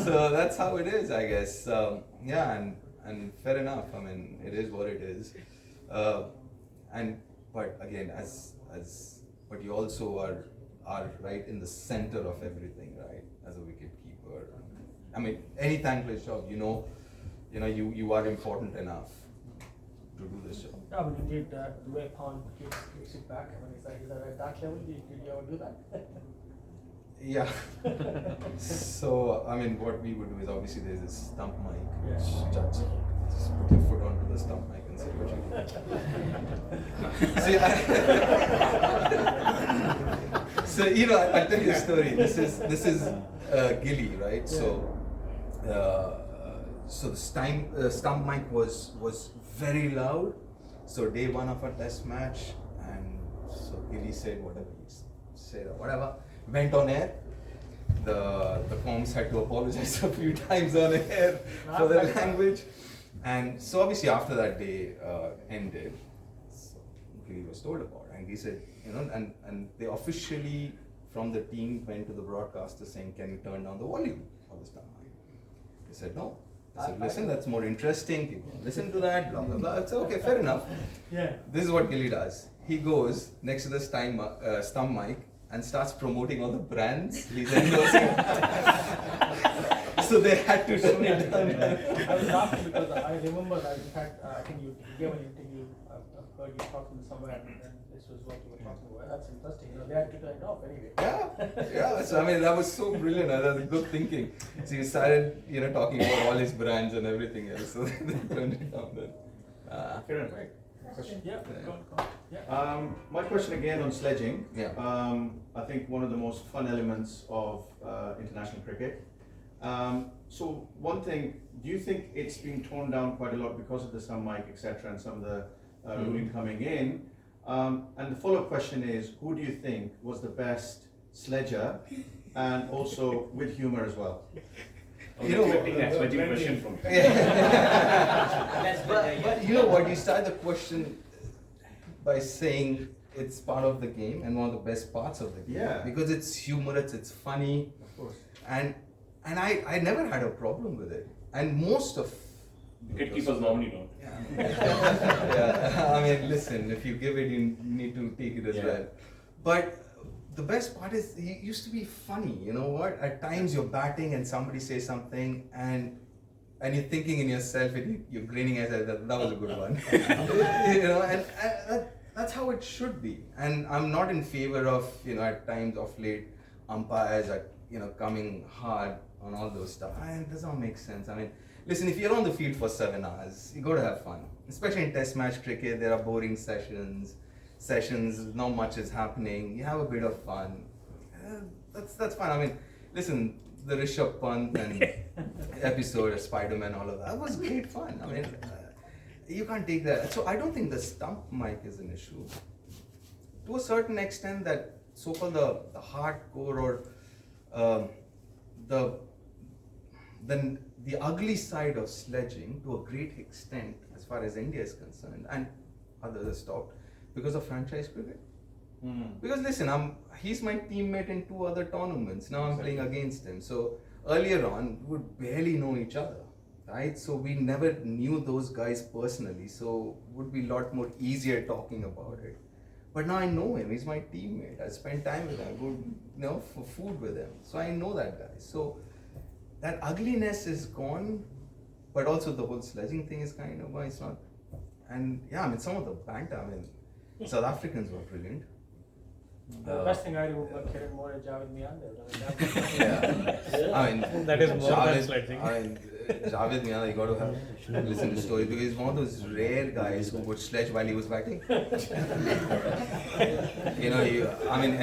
So that's how it is, I guess. And fair enough. I mean, it is what it is. But again, but you also are right in the center of everything, right? As a wicket keeper. I mean, any thankless job, you are important enough to do this job. Yeah, but indeed, the way Pond kicks it back, I mean, is that at that level? Did you ever do that? Yeah. So, I mean, what we would do is obviously there's this stump mic, which just put your foot onto the stump mic and say what you do. So, I'll tell you a story. This is Gilly, right? Yeah. So the stump mic was very loud. So day one of our test match, and so Gilly said whatever he said or whatever, went on air. The comms had to apologize a few times on air for the language, and so obviously after that day ended, so Gilly was told about it, and he said, and they officially from the team went to the broadcaster saying, can you turn down the volume of the stump mic? They said no. I said, listen, that's more interesting. People listen to that, blah, blah, blah. It's okay, fair enough. Yeah. This is what Gilly does. He goes next to the stump mic and starts promoting all the brands he's endorsing. So they had to tone it down. I was laughing because I remember that, in fact, I think you gave an interview, I've heard you talking somewhere, and this was what you were talking about. That's interesting. They had to turn it off anyway. Yeah. So I mean, that was so brilliant. That was good thinking. So he started, talking about all his brands and everything else. So they turned it down then. Kiran, right? Question? Yeah. Go on. Yeah. My question again on sledging. Yeah. I think one of the most fun elements of international cricket. So one thing, do you think it's been torn down quite a lot because of the stump mic, etc., and some of the ruling coming in? And the follow-up question is, who do you think was the best sledger, and also with humor as well? Expecting a question from you. But you know what? You start the question by saying it's part of the game and one of the best parts of the game. Yeah. Because it's humorous, it's funny. Of course. And I never had a problem with it. And most of Wicket-keepers normally don't. yeah. I mean, listen, if you give it, you need to take it as well. But the best part is, it used to be funny, you know what? At times you're batting and somebody says something and you're thinking in yourself, and you're grinning as that was a good one. And that's how it should be. And I'm not in favor of, at times of late, umpires are, coming hard on all those stuff. It does not make sense. Listen, if you're on the field for 7 hours, you got to have fun. Especially in test match cricket, there are boring sessions, not much is happening. You have a bit of fun. That's fine. Listen, the Rishabh Pant and episode of Spider-Man, all of that was great fun. You can't take that. So I don't think the stump mic is an issue. To a certain extent, that so-called the hardcore or the ugly side of sledging, to a great extent, as far as India is concerned, and others have stopped because of franchise cricket. Because listen, he's my teammate in 2 other tournaments. Now I'm playing against him. So earlier on, we would barely know each other, right? So we never knew those guys personally. So it would be a lot more easier talking about it. But now I know him. He's my teammate. I spend time with him. I go, for food with him. So I know that guy. So that ugliness is gone. But also the whole sledging thing is kind of it's not. And yeah, some of the banter. South Africans were brilliant. The best thing I remember Kiran more is Javed Miandar. That is more than sledging. Javed Miandar, you got to have listen to stories because he's one of those rare guys who would sledge while he was batting.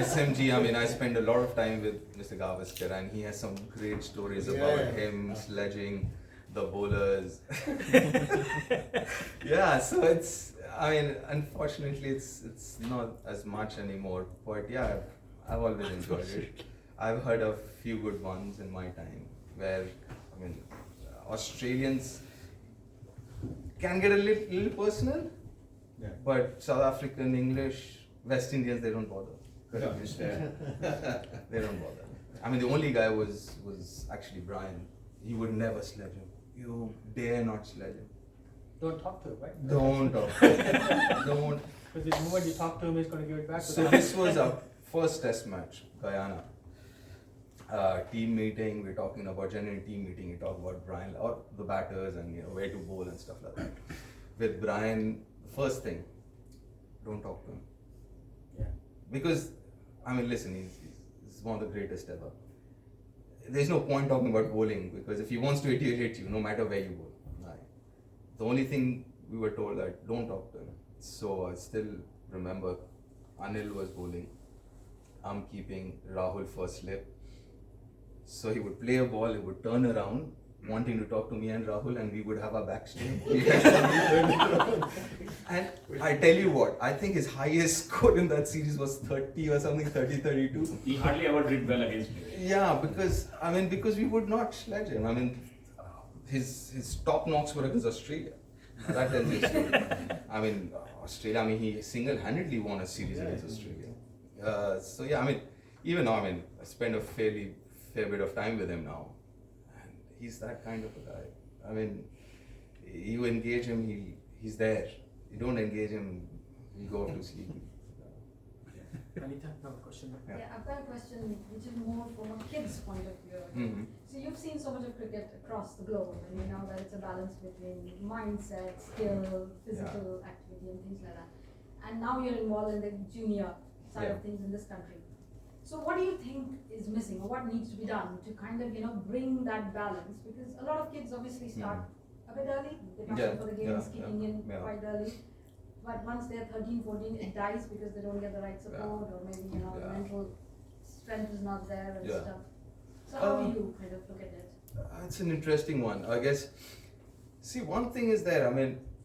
SMG. I spend a lot of time with Mr. Gavaskar, and he has some great stories about him sledging the bowlers. So it's. Unfortunately, it's not as much anymore. But yeah, I've always enjoyed it. I've heard a few good ones in my time where, Australians can get a little personal, but South African, English, West Indians, they don't bother. They don't bother. The only guy was actually Brian. He would never sledge him. You dare not sledge him. Don't talk to him, right? Don't talk to him. Don't. Because the moment you talk to him, he's going to give it back to So this was our first test match, Guyana. Team meeting, we're talking about general team meeting, we talk about Brian, or the batters and where to bowl and stuff like that. With Brian, first thing, don't talk to him. Yeah. Because, listen, he's one of the greatest ever. There's no point talking about bowling because if he wants to irritate you, no matter where you bowl. The only thing we were told that don't talk to him. So I still remember Anil was bowling. I'm keeping Rahul for slip. So he would play a ball, he would turn around, wanting to talk to me and Rahul, and we would have our backs to him. And I tell you what, I think his highest score in that series was 30 or something, 30-32. He hardly ever did well against me. Yeah, because we would not sledge him. His top knocks were against Australia. That tells you a story. Australia, he single-handedly won a series against Australia. Even now, I spend a fair bit of time with him now. And he's that kind of a guy. You engage him, he's there. You don't engage him, he go off to sleep. Anita, another question. Yeah, I've got a question which is more from a kid's point of view. Mm-hmm. So you've seen so much of cricket across the globe, and you know that it's a balance between mindset, skill, physical activity, and things like that. And now you're involved in the junior side of things in this country. So what do you think is missing, or what needs to be done to kind of bring that balance? Because a lot of kids obviously start a bit early. They come for the games, kicking in quite early. But once they're 13, 14, it dies because they don't get the right support, or maybe the mental strength is not there and stuff. So how do you kind of look at it? It's an interesting one, I guess. See, one thing is there.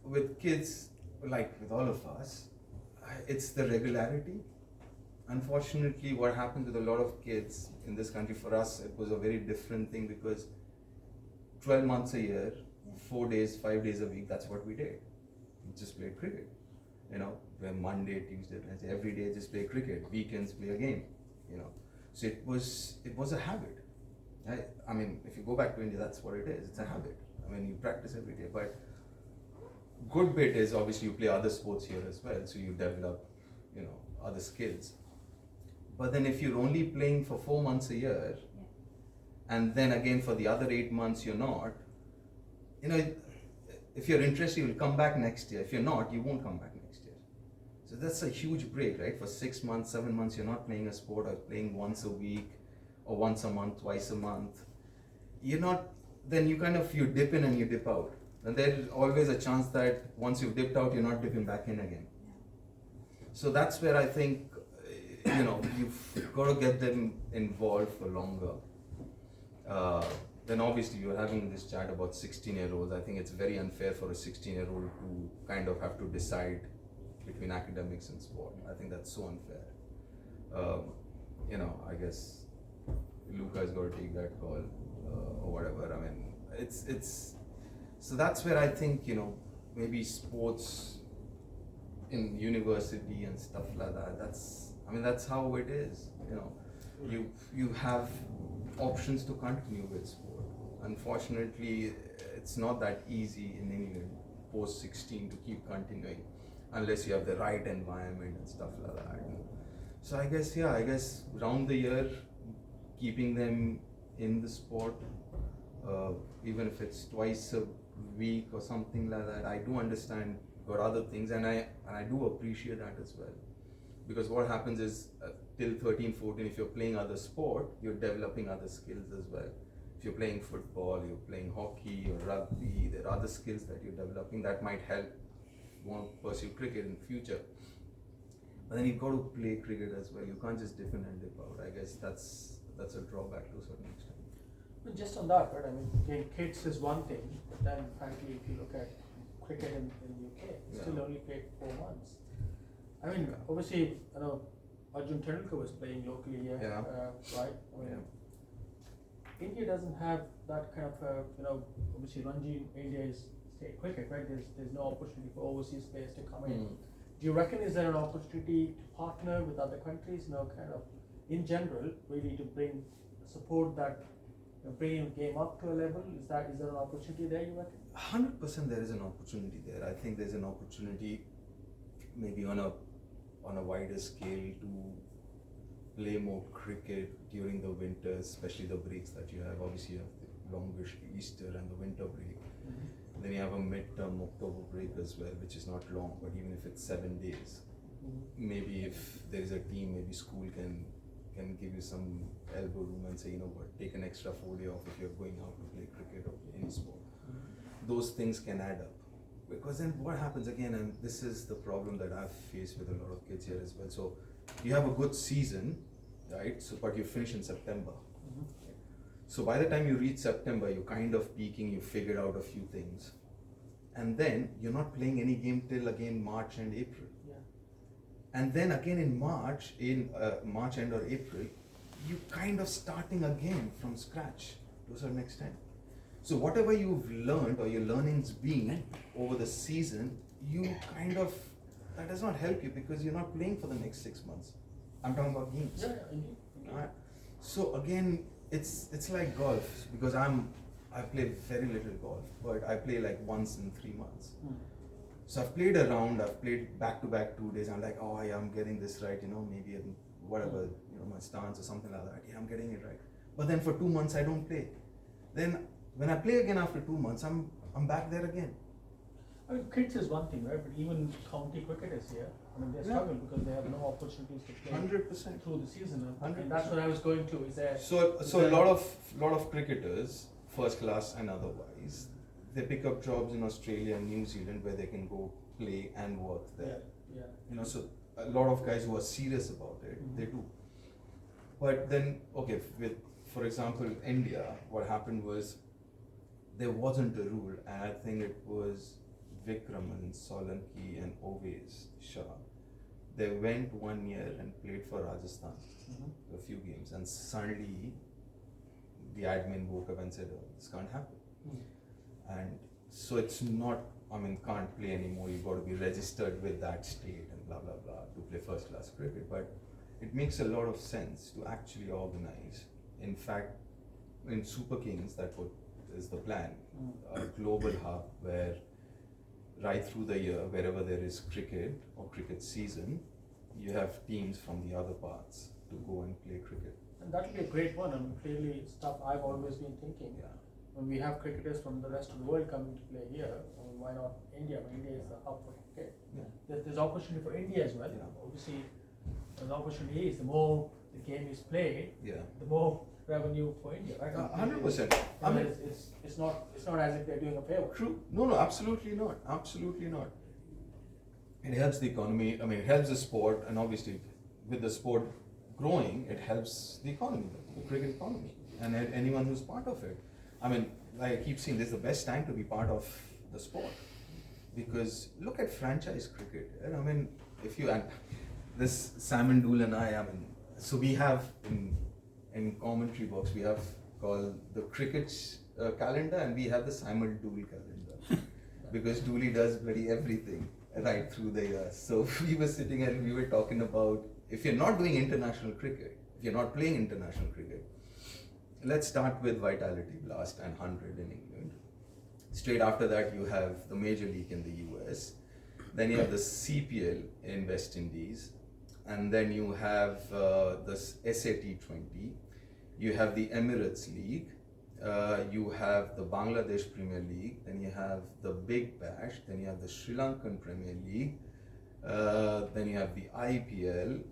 With kids, like with all of us, it's the regularity. Unfortunately, what happens with a lot of kids in this country, for us, it was a very different thing because 12 months a year, 4 days, 5 days a week, that's what we did. We just played cricket. Where Monday, Tuesday, Wednesday, every day just play cricket. Weekends play a game. So it was a habit. If you go back to India, that's what it is. It's a habit. You practice every day. But good bit is obviously you play other sports here as well, so you develop, other skills. But then if you're only playing for 4 months a year, and then again for the other 8 months you're not, if you're interested, you'll come back next year. If you're not, you won't come back next year. So that's a huge break, right? For 6 months, 7 months, you're not playing a sport or playing once a week or once a month, twice a month. You're not, then you dip in and you dip out. And there's always a chance that once you've dipped out, you're not dipping back in again. So that's where I think, you've got to get them involved for longer. Then obviously you're having this chat about 16-year-olds. I think it's very unfair for a 16-year-old to kind of have to decide between academics and sport. I think that's so unfair. I guess Luca's got to take that call or whatever. I mean, it's so that's where I think maybe sports in university and stuff like that. That's how it is. You have options to continue with sport. Unfortunately, it's not that easy in England post 16 to keep continuing unless you have the right environment and stuff like that. So I guess round the year, keeping them in the sport, even if it's twice a week or something like that. I do understand got other things, and I do appreciate that as well, because what happens is till 13, 14, if you're playing other sport, you're developing other skills as well. If you're playing football, you're playing hockey or rugby, there are other skills that you're developing that might help you want to pursue cricket in the future. But then you've got to play cricket as well. You can't just dip in and dip out. I guess that's a drawback to a certain extent. But just on that, right? I mean, again, kids is one thing, but then frankly, if you look at cricket in the UK, it's still only played 4 months. I mean, obviously, Arjun Tendulkar was playing locally here, right? I mean, India doesn't have that kind of, obviously Ranji in India is state cricket, right? There's no opportunity for overseas players to come in. Do you reckon is there an opportunity to partner with other countries, kind of in general, really to bring support that bringing the game up to a level? Is there an opportunity there, you reckon? 100% there is an opportunity there. I think there's an opportunity maybe on a wider scale to play more cricket during the winter, especially the breaks that you have. Obviously you have the longish Easter and the winter break. Mm-hmm. Then you have a midterm October break as well, which is not long, but even if it's 7 days, maybe if there is a team, maybe school can give you some elbow room and say, take an extra 4 day off if you're going out to play cricket or any sport. Those things can add up. Because then what happens again, and this is the problem that I've faced with a lot of kids here as well. So you have a good season, right? So but you finish in September. So by the time you reach September, you're kind of peaking, you figured out a few things. And then you're not playing any game till again March and April. And then again in March end or April, you kind of starting again from scratch to a certain extent. So whatever you've learned or your learning's been over the season, that does not help you because you're not playing for the next 6 months. I'm talking about games. Right? So again, it's like golf because I play very little golf, but I play like once in 3 months. So I've played a round, I've played back-to-back 2 days, I'm like, oh yeah, I'm getting this right, maybe whatever, my stance or something like that, yeah, I'm getting it right. But then for 2 months I don't play. Then when I play again after 2 months, I'm back there again. I mean, kids is one thing, right? But even county cricketers here, they struggle because they have no opportunities to play 100% through the season. And that's what I was going to. So a lot of cricketers, first class and otherwise, they pick up jobs in Australia and New Zealand where they can go play and work there. So a lot of guys who are serious about it, they do. But then, for example, India, what happened was there wasn't a rule, and I think it was Vikraman, Solanki and Oves Shah. They went 1 year and played for Rajasthan, a few games, and suddenly the admin woke up and said, oh, this can't happen. And so it's not, can't play anymore, you've got to be registered with that state and blah, blah, blah to play first class cricket. But it makes a lot of sense to actually organize. In fact, in Super Kings, is the plan, a global hub where right through the year, wherever there is cricket or cricket season, you have teams from the other parts to go and play cricket. And that would be a great one. Clearly stuff I've always been thinking. when we have cricketers from the rest of the world coming to play here, why not India? I mean, India is the hub for cricket. Yeah. There's opportunity for India as well. Yeah. Obviously, the opportunity is the more the game is played, Yeah. the more revenue for India. Right? 100%. I mean, it's not as if they're doing a favor. true. No, absolutely not. Absolutely not. It helps the economy. I mean, it helps the sport, and obviously, with the sport growing, it helps the economy, the cricket economy, and anyone who's part of it. I mean, like I keep saying, this is the best time to be part of the sport, because look at franchise cricket. And I mean, if you and this Simon Dool and I mean, so we have in commentary box we have called the cricket calendar, and we have the Simon Dool calendar because Dooley does bloody everything right through the years. So we were sitting and we were talking about, if you're not doing international cricket, if you're not playing international cricket, let's start with Vitality Blast and 100 in England. Straight after that, you have the Major League in the US. Then you have the CPL in West Indies. And then you have the T20. You have the Emirates League. You have the Bangladesh Premier League. Then you have the Big Bash. Then you have the Sri Lankan Premier League. Then you have the IPL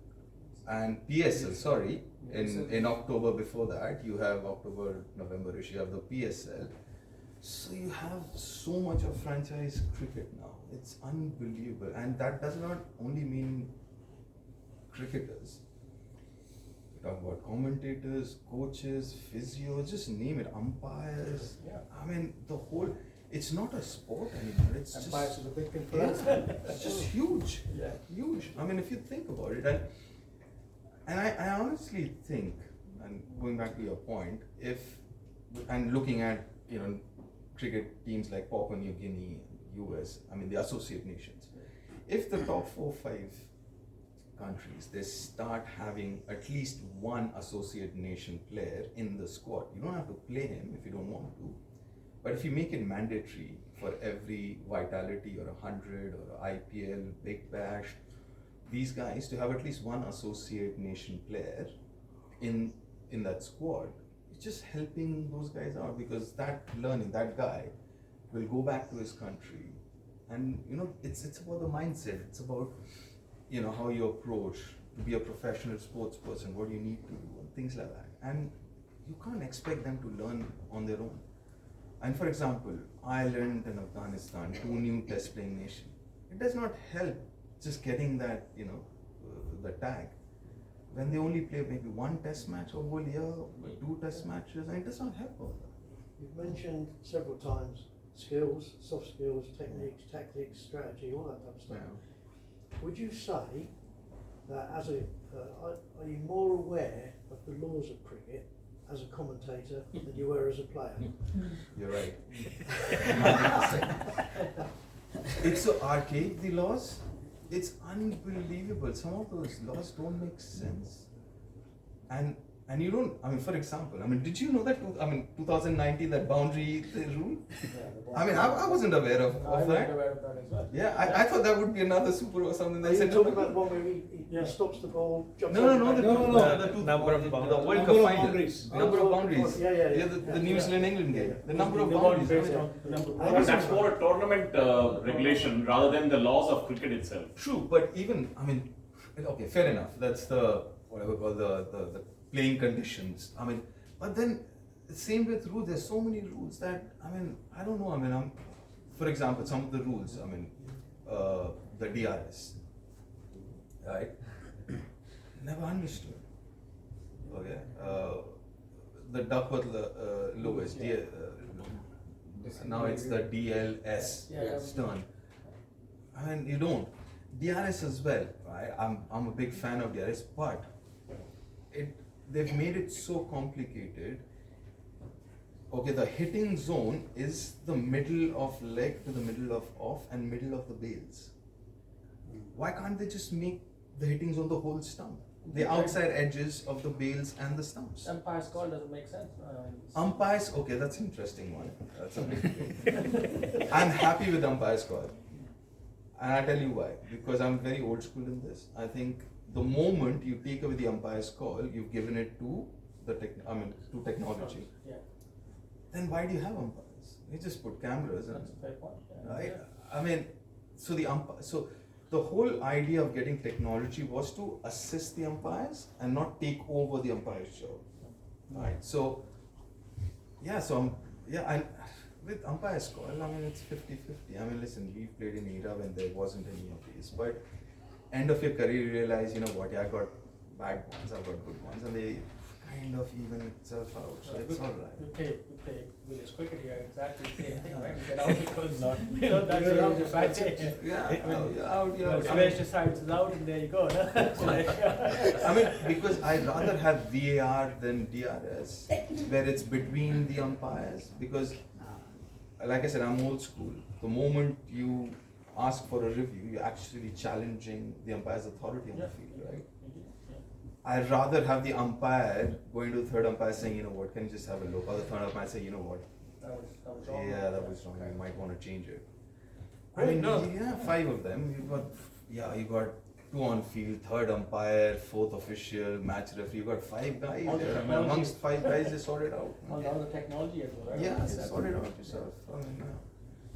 and PSL, sorry. In October before that, you have October, November-ish, you have the PSL. So you have so much of franchise cricket now. It's unbelievable. And that does not only mean cricketers. We talk about commentators, coaches, physios, just name it, umpires. Yeah. I mean, the whole, it's not a sport anymore. It's Empires just, is a big thing for yeah, us. it's just huge. Yeah. Huge. I mean, if you think about it, and I honestly think, and going back to your point, and looking at, cricket teams like Papua New Guinea, US, I mean the associate nations, if the top 4 or 5 countries, they start having at least one associate nation player in the squad, you don't have to play him if you don't want to, but if you make it mandatory for every Vitality or 100 or IPL, Big Bash, these guys to have at least one associate nation player in that squad, it's just helping those guys out, because that guy will go back to his country, and it's about the mindset, it's about how you approach to be a professional sports person, what you need to do and things like that, and you can't expect them to learn on their own. And for example, Ireland and Afghanistan, 2 new test playing nations, it does not help just getting that, the tag, when they only play maybe 1 test match a whole year, or 2 test matches, and it does not help all that. You've mentioned several times skills, soft skills, techniques, tactics, strategy, all that type of stuff. Yeah. Would you say that are you more aware of the laws of cricket as a commentator than you were as a player? You're right. It's so archaic, the laws. It's unbelievable. Some of those laws don't make sense. And you don't, for example, did you know that, 2019, that boundary rule? I wasn't aware of I wasn't that. aware of that as well. Yeah, I thought that would be another super or something. Are They you said, talking about the one where he stops the ball, jumps over No, the the Number of the boundaries. World Number Cup of final. boundaries. Number of boundaries. Yeah. The New Zealand-England game. The number of The one boundaries. based on the number of I balls. That's more a tournament regulation rather than the laws of cricket itself. True, but even, okay, fair enough. That's the, whatever called the playing conditions. But then, same with rules, there's so many rules that, I don't know, for example, some of the rules, the DRS, right? Never understood. Okay, the Duckworth Lewis, now it's the DLS, Yeah. Stern. You don't. DRS as well, right? I'm a big fan of DRS, but they've made it so complicated. Okay, the hitting zone is the middle of leg to the middle of off and middle of the bails. Why can't they just make the hitting zone the whole stump? The outside edges of the bails and the stumps. Umpire's call doesn't make sense. Umpires, okay, that's an interesting one. That's a big thing. I'm happy with umpire's call. And I'll tell you why. Because I'm very old school in this. I think the moment you take away the umpire's call, you've given it to to technology. Yeah. then why do you have umpires? You just put cameras and That's a fair point. Yeah. right? Yeah. I mean, so the whole idea of getting technology was to assist the umpires and not take over the umpire's job, right? So and with umpires call, I mean, it's 50-50. I mean, listen, we played in era when there wasn't any of these, but end of your career, you realize, you know what, I got bad ones, I've got good ones, and they kind of even itself out, so it's all right. We play village cricket here, exactly the same thing, right? We get out because that's around the fact. You're out. Well, Suresh decides it's out and there you go. No? I mean, because I'd rather have VAR than DRS, where it's between the umpires, because like I said, I'm old school. The moment you ask for a review, you're actually challenging the umpire's authority on the field, right? I'd rather have the umpire going to the third umpire saying, you know what, can you just have a look? Or the third umpire saying, you know what, That was wrong. yeah, that was wrong, you might want to change it. I Right, mean, no. yeah, 5 of them. You got 2 on field, third umpire, 4th official, match referee. You got 5 guys All the there. I mean, technology. amongst 5 guys, they sort it out. All the technology as well, right? Yeah, Exactly. sort it out yourself. I mean,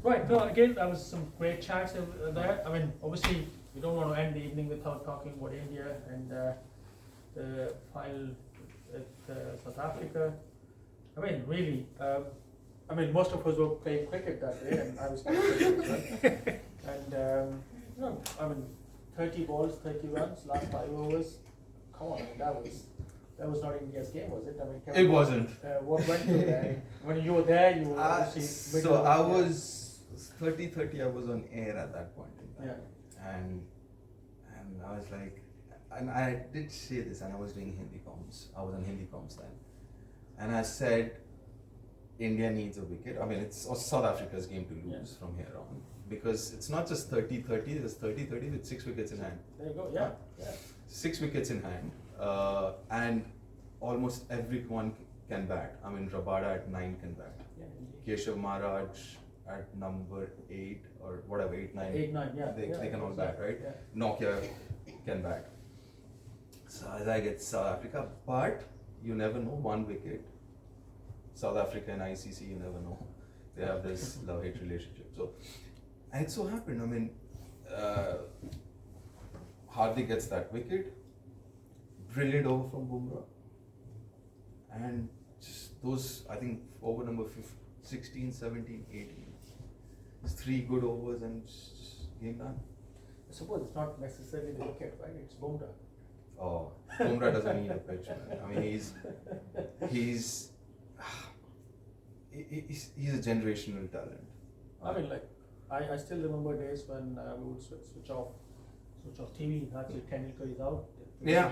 Right, no, again, that was some great chats there. I mean, obviously, we don't want to end the evening without talking about India and the final at South Africa. I mean, really, I mean, most of us were playing cricket that day, and I was playing cricket as well. And, I mean, 30 balls, 30 runs, last 5 overs. Come on, I mean, that was not India's game, was it? I mean, It wasn't. What went through there? When you were there, you were obviously So I was 30-30. I was on air at that point in time, and I was like, and I did say this, and I was doing Hindi comms. I was on Hindi comms then, and I said, India needs a wicket. I mean, it's South Africa's game to lose from here on, because it's not just 30-30. It's 30-30 with 6 wickets in hand. There you go. Yeah. 6 wickets in hand, and almost everyone can bat. I mean, Rabada at 9 can bat. Yeah, Keshav Maharaj at number 8 or whatever, 8, 9. 8-9, yeah. They can all bat, right? Yeah. Nokia can bat. So as I get South Africa, but you never know, 1 wicket. South Africa and ICC, you never know. They have this love-hate relationship. So, and it so happened, I mean, Hardik gets that wicket, brilliant over from Bumrah, and just those, I think, over number 16, 17, 18. It's 3 good overs and just game done. I suppose it's not necessarily the wicket, right? It's Bumrah. Oh, Bumrah doesn't need a pitch, man. I mean, he's a generational talent. I mean, like, I still remember days when we would switch off TV. Actually, Tendulkar is out. Yeah.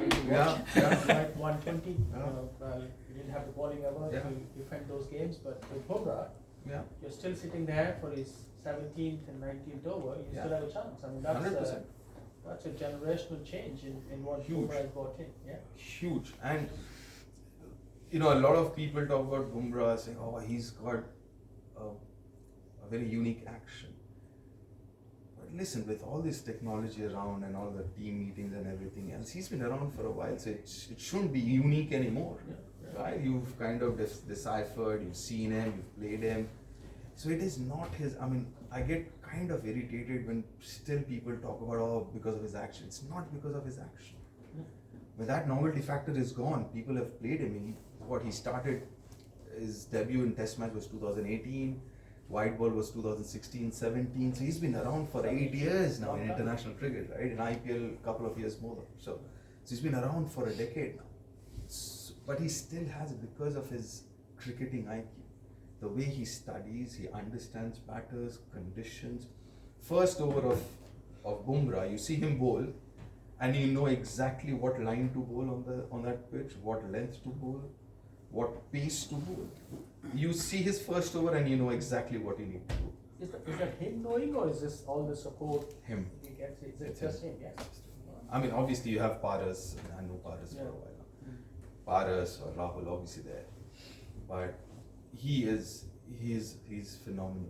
Like 120. Yeah. We didn't have the bowling ever Yeah. to defend those games, but with Bumrah, Yeah. you're still sitting there for his 17th and 19th over. You Yeah. still have a chance. I mean, that's 100%. that's a generational change in what Huge. Bumrah has brought in. Yeah. Huge. And you know, a lot of people talk about Bumrah saying, oh, he's got a very unique action. But listen, with all this technology around and all the team meetings and everything else, he's been around for a while, so it shouldn't be unique anymore. Yeah. Right? You've kind of deciphered, you've seen him, you've played him. So it is not his, I mean, I get kind of irritated when still people talk about, oh, because of his action. It's not because of his action. When that novelty factor is gone, people have played him. He started, his debut in Test match was 2018, white ball was 2016-17, so he's been around for 8 years now in international cricket, right? In IPL, a couple of years more. So he's been around for a decade now. But he still has it because of his cricketing IQ. The way he studies, he understands batters, conditions. First over of Bumrah, you see him bowl, and you know exactly what line to bowl on that pitch, what length to bowl, what pace to bowl. You see his first over and you know exactly what you need to do. Is that him knowing, or is this all the support Him. he gets? Is it It's just him? Yeah. I mean, obviously you have Paras, I know Paras for a while now. Paras or Rahul obviously there. But he's phenomenal.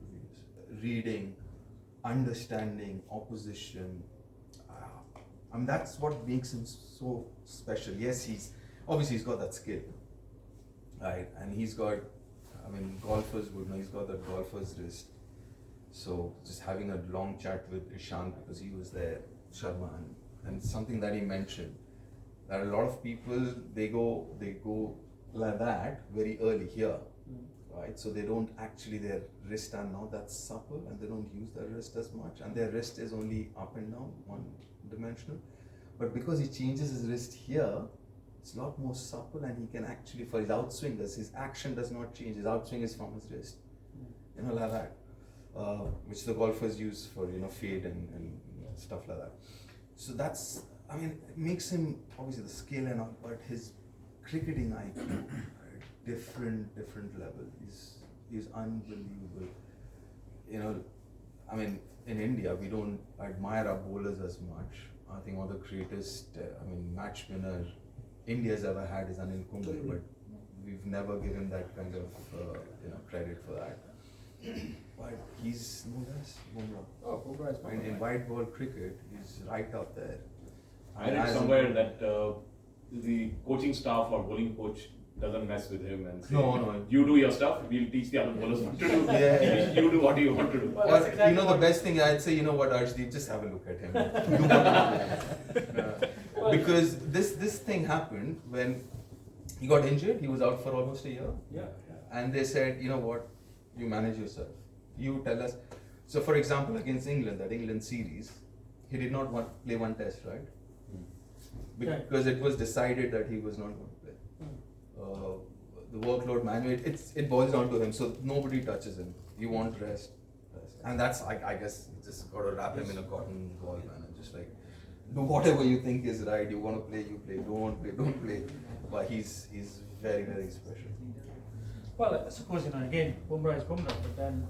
Reading, understanding, opposition. I mean, that's what makes him so special. Yes, he's got that skill, right? And he's got I mean, golfers would know he's got that golfer's wrist. So just having a long chat with Ishant because he was there, Sharma, and something that he mentioned that a lot of people they go like that very early here, right? So they don't actually their wrist are not that supple and they don't use their wrist as much, and their wrist is only up and down, one dimensional. But because he changes his wrist here, it's a lot more supple, and he can actually, for his outswingers, his action does not change. His outswing is from his wrist, like that, which the golfers use for fade and stuff like that. So that's, I mean, it makes him obviously the skill and all, but his cricketing IQ, right, different level. He's unbelievable. I mean, in India we don't admire our bowlers as much. I think one of the greatest, match winner India's ever had is Anil Kumble, but we've never given that kind of credit for that. But he's no less Bumrah. Oh, Bumrah is In white ball cricket, he's right up there. I read somewhere that the coaching staff or bowling coach doesn't mess with him and say, No. you do your stuff, we'll teach the other bowlers what to do. Yeah. You do what you want to do. Well, that's exactly the what- best thing I'd say, Arshdeep, just have a look at him. Do what you do. Because this thing happened when he got injured. He was out for almost a year. Yeah. And they said, you know what, you manage yourself. You tell us. So for example, against England, that England series, he did not play one test, right? Because it was decided that he was not going to play. The workload manual, it boils down to him, so nobody touches him. You want rest. And that's, I guess, you just got to wrap him in a cotton ball, man, and just like, do whatever you think is right. You want to play, you play. Don't play. But he's very, very special. Well, I suppose, again, Bumrah is Bumrah, but then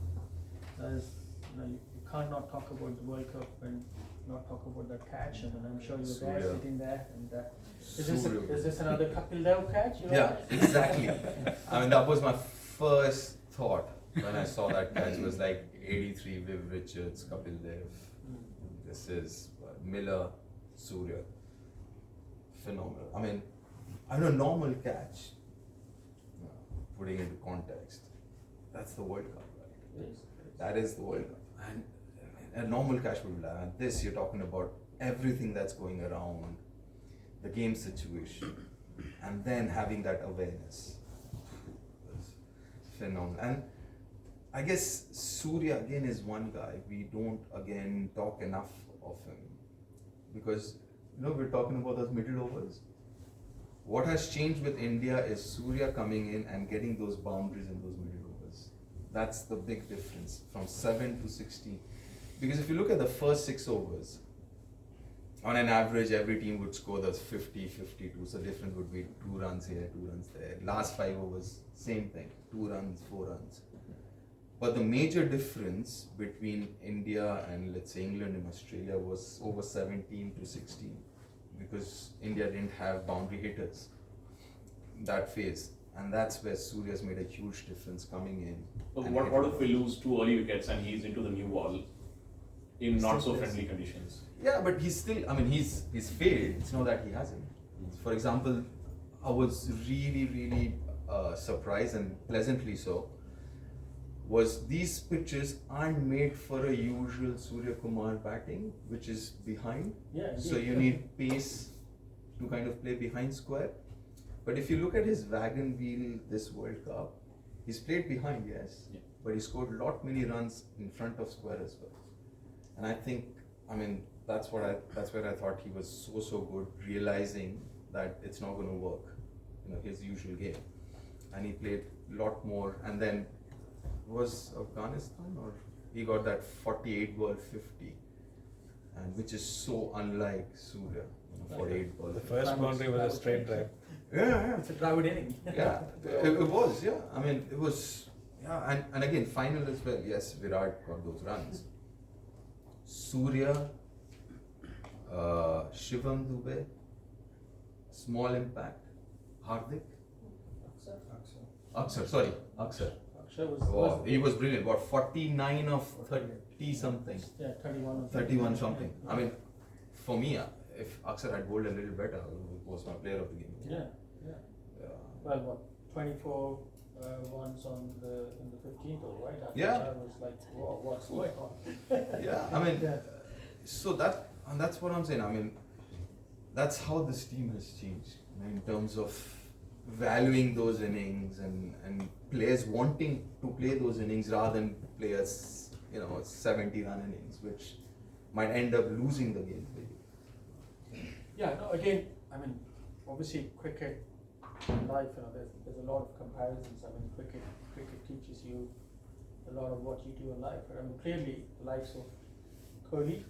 there's, you can't not talk about the World Cup and not talk about that catch, and I'm sure you were there, Surya. sitting there, and Surya. is this another Kapil Dev catch? Yeah, exactly. I mean, that was my first thought when I saw that catch. Was like 83 Viv Richards, Kapil Dev. This is Miller, Surya. Phenomenal. I mean, a normal catch, putting into context, that's the World Cup, right? That is the World Cup. And a normal catch would be like, and this you're talking about everything that's going around, the game situation, and then having that awareness. Was phenomenal. And I guess Surya again is one guy we don't again talk enough of him, because we're talking about those middle overs. What has changed with India is Surya coming in and getting those boundaries in those middle overs. That's the big difference from 7 to 16. Because if you look at the first 6 overs, on an average, every team would score those 50, 52. So difference would be 2 runs here, 2 runs there. Last 5 overs, same thing, 2 runs, 4 runs. But the major difference between India and let's say England and Australia was over 17 to 16. Because India didn't have boundary hitters that phase, and that's where Surya's made a huge difference coming in. But what if we lose 2 early wickets and he's into the new ball in not so friendly conditions? Yeah, but he's still, he's failed. It's not that he hasn't. For example, I was really surprised and pleasantly so, was these pitches aren't made for a usual Surya Kumar batting, which is behind. Yeah, indeed. So you need pace to kind of play behind square. But if you look at his wagon wheel this World Cup, he's played behind, yes, but he scored many runs in front of square as well. And I think, that's where I thought he was so good, realizing that it's not going to work, his usual game. And he played a lot more, and then was Afghanistan, or he got that 48 ball 50, and which is so unlike Surya, 48 ball. The first boundary was a straight drive. Yeah. It's a Dravid inning. Yeah, it was, yeah. It was, yeah, and again, final as well. Yes, Virat got those runs. Surya, Shivam Dubey, small impact. Hardik, Aksar. Was He was brilliant. What, 49 of 30 something, 31 or 31 something. For me, if Aksar had bowled a little better, he was my player of the game. Yeah. Well, what, 24 once on in the 15th, right? After Yeah. I was like, whoa, what's going on? Yeah, I mean, Yeah. so that's what I'm saying. I mean, that's how this team has changed, you know, in terms of valuing those innings and players wanting to play those innings rather than play a 70-run innings, which might end up losing the game for you. Yeah, no, again, I mean, obviously cricket and life, there's a lot of comparisons. I mean, cricket teaches you a lot of what you do in life. I mean, clearly, the likes of Kohli,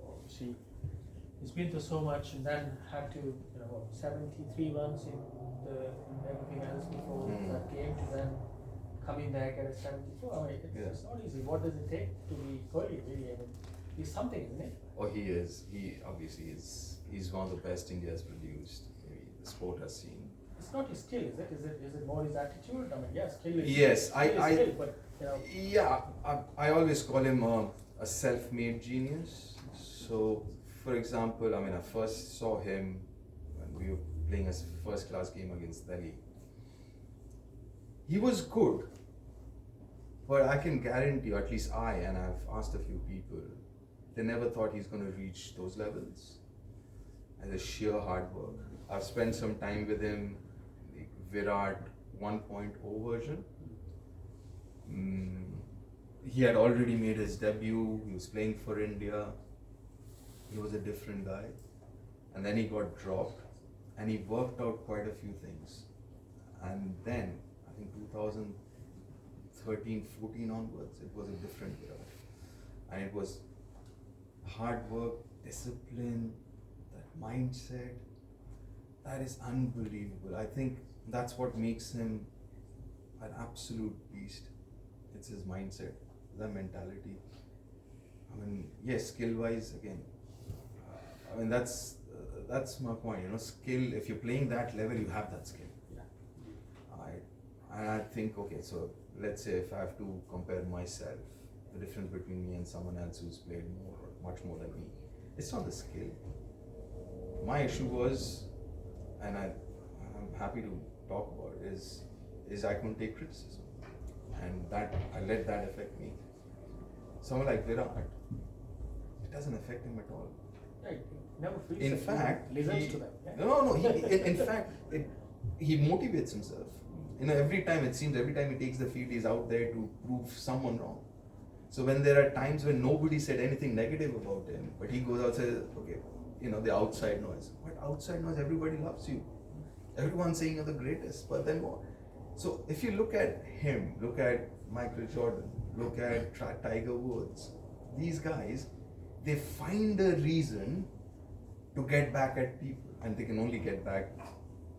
obviously, he's been through so much and then had to, 73 runs in everything else before that game to then come in there, get a 74. I mean, it's not easy. What does it take to be Kohli, really? I mean, he's something, isn't he? Oh, he is. He obviously is. He's one of the best India has produced. Maybe the sport has seen. It's not his skill, is it? Is it more his attitude? I mean, yes, skill is Yes, skill is skill, but Yeah, I always call him a self-made genius. So, for example, I mean, I first saw him when we were playing a first-class game against Delhi. He was good, but I can guarantee, or at least and I've asked a few people, they never thought he's going to reach those levels. As a sheer hard work. I've spent some time with him, the Virat 1.0 version. He had already made his debut, he was playing for India, he was a different guy. And then he got dropped, and he worked out quite a few things. And then, I think 2013-14 onwards, it was a different Virat. And it was hard work, discipline, that mindset, that is unbelievable. I think that's what makes him an absolute beast. It's his mindset, that mentality. I mean, yes, skill-wise, again, I mean, that's my point, skill, if you're playing that level, you have that skill. And I think, okay, so let's say if I have to compare myself, the difference between me and someone else who's played much more than me, it's not the skill. My issue was, and I'm happy to talk about it, is I couldn't take criticism, and that I let that affect me. Someone like Virat, it doesn't affect him at all. Right. Never feels In that fact, he listens to them. Yeah. No. In fact, he motivates himself. Every time he takes the field, he's out there to prove someone wrong. So when there are times when nobody said anything negative about him, but he goes out and says, okay, the outside noise. What outside noise? Everybody loves you. Everyone's saying you're the greatest, but then what? So if you look at him, look at Michael Jordan, look at Tiger Woods, these guys, they find a reason to get back at people, and they can only get back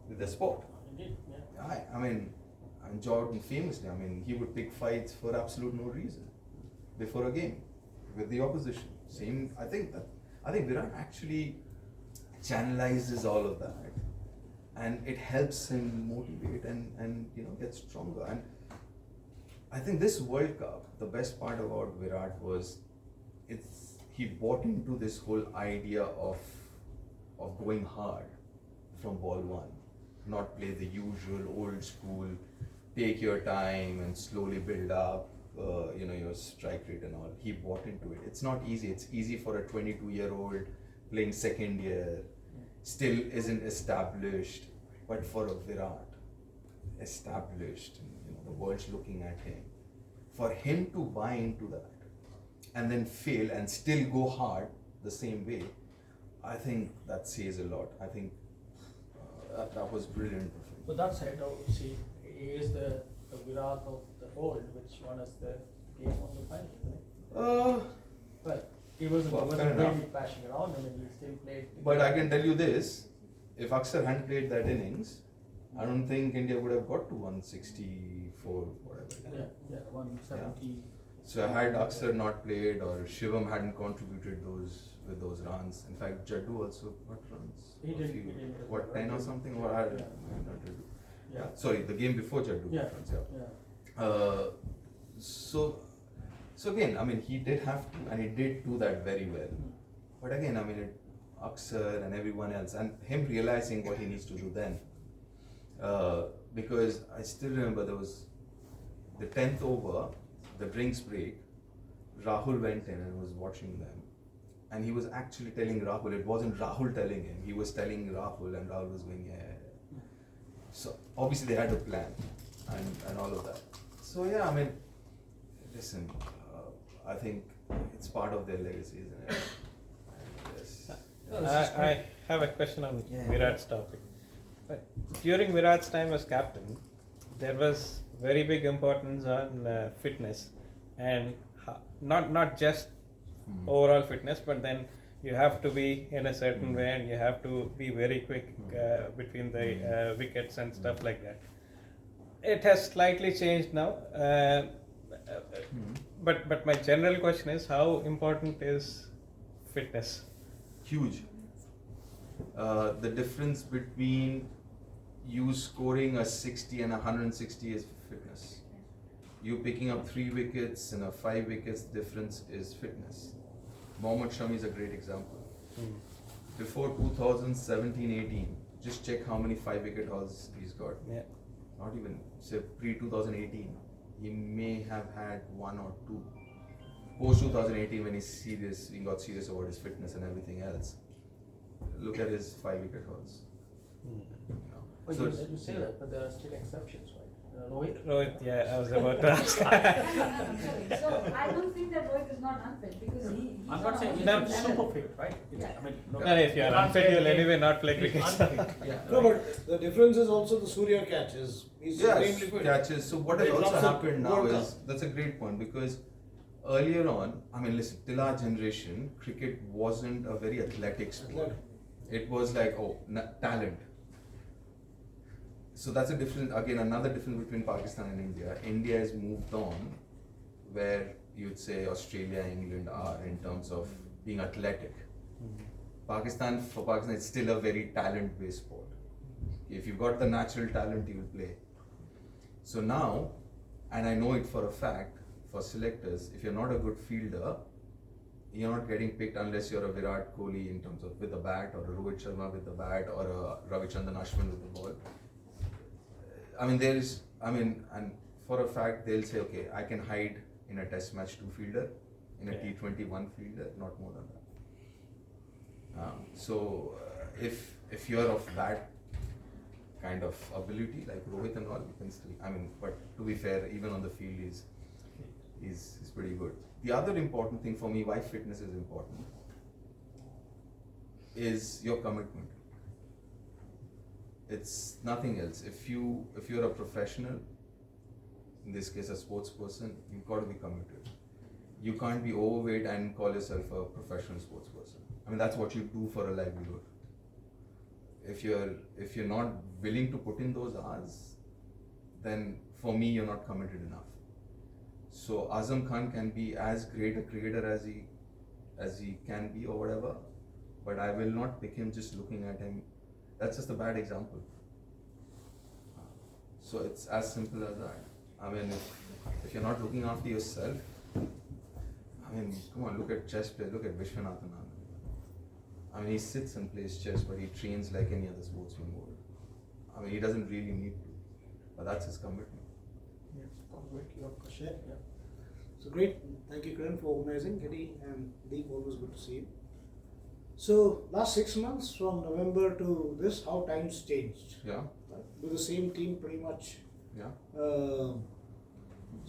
with the sport. Indeed, yeah. I mean, and Jordan famously, he would pick fights for absolute no reason before a game with the opposition. I think Virat actually channelizes all of that, and it helps him motivate and get stronger. And I think this World Cup, the best part about Virat was he bought into this whole idea of going hard from ball one, not play the usual old school, take your time and slowly build up, your strike rate and all. He bought into it. It's not easy. It's easy for a 22-year-old playing second year, still isn't established, but for a Virat, established, the world's looking at him. For him to buy into that and then fail and still go hard the same way, I think that says a lot. I think that was brilliant of him. But that said, obviously, he is the Virat of the old, which won us the game on the final, isn't it? Well, he wasn't fair really enough. flashing around. He still played. But I can tell you this, if Akshar hadn't played that innings, I don't think India would have got to 164, whatever. Yeah, 170. So had Akshar not played or Shivam hadn't contributed with those runs. In fact, Jaddu also got runs. He did. What, 10 or something? Or I don't know. Yeah. Sorry, the game before Jaddu. Yeah. got runs, Yeah. So again, he did have to, and he did do that very well. But again, Akshar and everyone else, and him realizing what he needs to do then. Because I still remember there was the 10th over, the drinks break. Rahul went in and was watching them, and he was actually telling Rahul. It wasn't Rahul telling him; he was telling Rahul, and Rahul was going, yeah. So obviously they had a plan, and all of that. So yeah, I mean, listen, I think it's part of their legacy, isn't it? And yes. I have a question on Virat's topic. But during Virat's time as captain, there was very big importance on fitness, and not just overall fitness, but then you have to be in a certain way, and you have to be very quick between the wickets and stuff like that. It has slightly changed now, but my general question is, how important is fitness? Huge. The difference between you scoring a 60 and a 160 is fitness. You picking up 3 wickets and a 5 wickets difference is fitness. Mohammad Shami is a great example. Before 2017-18, just check how many 5-wicket hauls he's got. Yeah. Not even, say pre-2018, he may have had 1 or 2. Post 2018, when he got serious about his fitness and everything else. Look at his 5-wicket hauls. Well, So you say that, but there are still exceptions, right? Rohit, yeah, I was about to ask. So I don't think that Rohit is not unfit because he's I'm not saying he's No. not super fit, right? Yeah. I mean, No, if you are can't unfit, say you'll he- anyway not play he's cricket. unfit. Yeah. No, but the difference is also the Surya catches. He's Yes, supremely good. catches. So what has He also loves it. happened now World is, that's a great point, because earlier on, I mean, listen, till our generation, cricket wasn't a very athletic sport. Athletic. It was like, talent. So that's a difference, again, another difference between Pakistan and India. India has moved on where you'd say Australia, England are in terms of being athletic. For Pakistan, it's still a very talent-based sport. If you've got the natural talent, you will play. So now, and I know it for a fact, for selectors, if you're not a good fielder, you're not getting picked unless you're a Virat Kohli in terms of with the bat, or a Rohit Sharma with the bat, or a Ravichandran Ashwin with the ball. And for a fact, they'll say, okay, I can hide in a test match 2 fielder, in a Yeah. T20 1 fielder, not more than that. If you're of that kind of ability, like Rohit and all, you can still, but to be fair, even on the field, he's pretty good. The other important thing for me, why fitness is important, is your commitment. It's nothing else. If you're a professional, in this case a sports person, you've got to be committed. You can't be overweight and call yourself a professional sports person. That's what you do for a livelihood. If you're not willing to put in those hours, then for me you're not committed enough. So Azam Khan can be as great a cricketer as he can be or whatever, but I will not pick him just looking at him. That's just a bad example. So it's as simple as that. If you're not looking after yourself, come on, look at chess players, look at Vishwanathan Anand. He sits and plays chess, but he trains like any other sportsman would. He doesn't really need to, but that's his commitment. Yes, great. You have a question? Yeah. So great. Thank you, Kiran, for organizing. Eddie and Deep, always good to see you. So last 6 months, from November to this, how times changed? Yeah, Right? With the same team, pretty much. yeah. So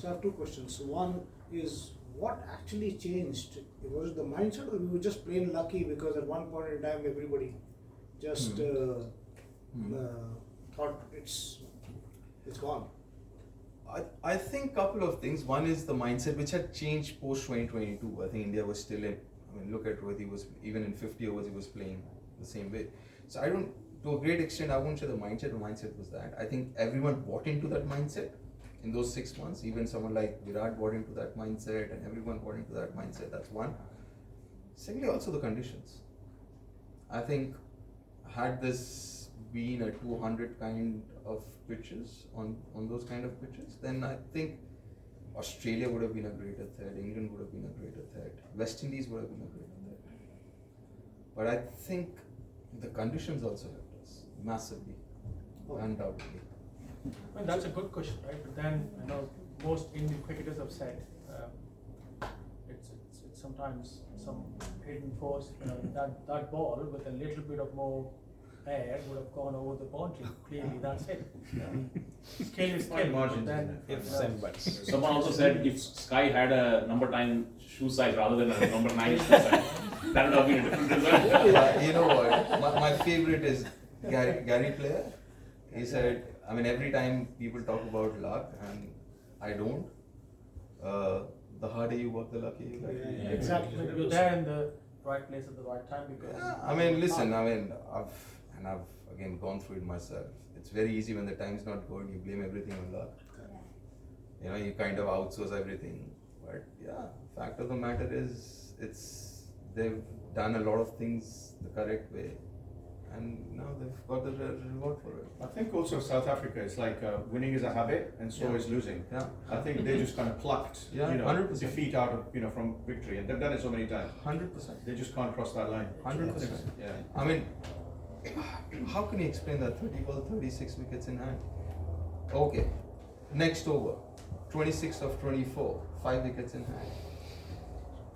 I have 2 questions. One is, what actually changed? Was it the mindset, or we were just plain lucky because at one point in time everybody just thought it's gone? I think couple of things. One is the mindset, which had changed post 2022. I think India was still in. Look at Rohit. He was even in 50 overs. He was playing the same way. So to a great extent, I won't say the mindset. The mindset was that I think everyone bought into that mindset in those 6 months. Even someone like Virat bought into that mindset, and everyone bought into that mindset. That's one. Secondly, also the conditions. I think had this been a 200 kind of pitches on those kind of pitches, then I think Australia would have been a greater threat, England would have been a greater threat, West Indies would have been a greater threat. But I think the conditions also helped us massively. undoubtedly. Well, that's a good question, right? But then, I know most Indian cricketers have said it's sometimes some hidden force. That ball with a little bit of more air would have gone over the boundary. Clearly, that's it. Skill is skill. Margins, But then, isn't it? Ifs and buts. Someone also said if Sky had a number 9 shoe size rather than a number 9 shoe size, that would have been a different result. Yeah, you know what? My favorite is Gary Player. He said, I mean, every time people talk about luck, and I don't, the harder you work, the luckier you get. Yeah, exactly. You're there in the right place at the right time because. Yeah, I mean, listen, I've again gone through it myself. It's very easy when the time's not good, you blame everything on luck. You know, you kind of outsource everything. But yeah, fact of the matter is, they've done a lot of things the correct way, and now they've got the reward for it. I think also South Africa, it's like winning is a habit, and so is losing. Yeah. I think they just kind of plucked, Yeah, you know, 100%. defeat out of, from victory, and they've done it so many times. 100%. They just can't cross that line. 100%. Yeah. I mean, how can you explain that 30 ball, 36 wickets in hand? Okay, next over, 26 of 24, 5 wickets in hand.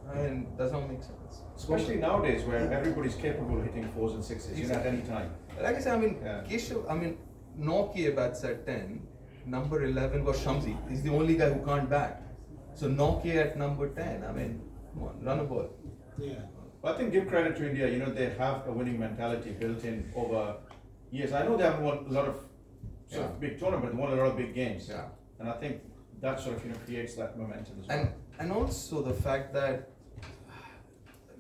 I mean, does not make sense. Especially nowadays where everybody's capable of hitting 4s and 6s, you know, at any time. Like I said, I mean, Yeah. Keshav, Nokia bats at 10, number 11 was Shamsi. He's the only guy who can't bat. So Nokia at number 10, I mean, come on, run a ball. Yeah. But I think give credit to India, you know, they have a winning mentality built in over years. I know they haven't won a lot of sort of big tournaments, they won a lot of big games. Yeah. And I think that sort of, creates that momentum as well. And also the fact that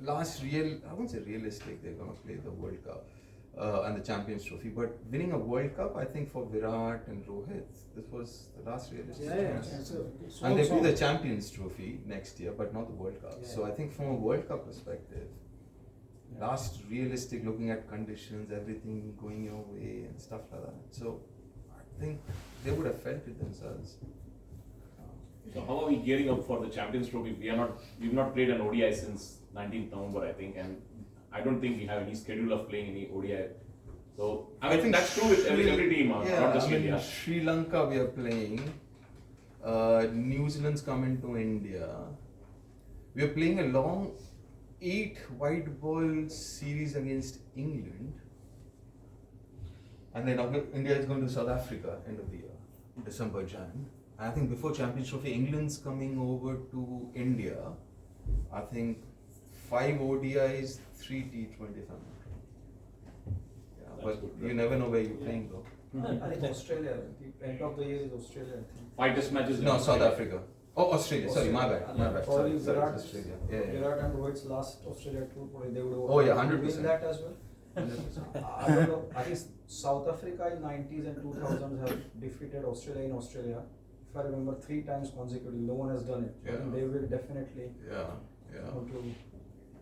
I won't say realistic, they're going to play the World Cup and the Champions Trophy, but winning a World Cup, I think for Virat and Rohit, this was the last realistic chance. And they play the Champions Trophy next year, but not the World Cup. So I think from a World Cup perspective, last realistic, looking at conditions, everything going your way and stuff like that. So I think they would have felt it themselves. So how are we gearing up for the Champions Trophy? We've not played an ODI since 19th November, I think, and I don't think we have any schedule of playing any ODI. So I think that's true with every team, not just India. Sri Lanka we are playing. New Zealand's coming to India. We are playing a long 8 white ball series against England, and then India is going to South Africa end of the year, December, Jan. I think before Champions Trophy, England's coming over to India. I think 5 ODIs, 3 T20. Yeah, but you never know where you're playing though. I think Australia, the end of the year is Australia, I think. 5 test matches. No, South Africa. Oh, Australia. Sorry, my bad. Probably Sorry, Virat, Australia. Yeah. Virat and Rohit's last Australia tour, probably they would have Oh, yeah, 100%. win that as well. I don't know. I think South Africa in 90s and 2000s have defeated Australia in Australia. If I remember, 3 times consecutively. No one has done it. I think they will definitely want to.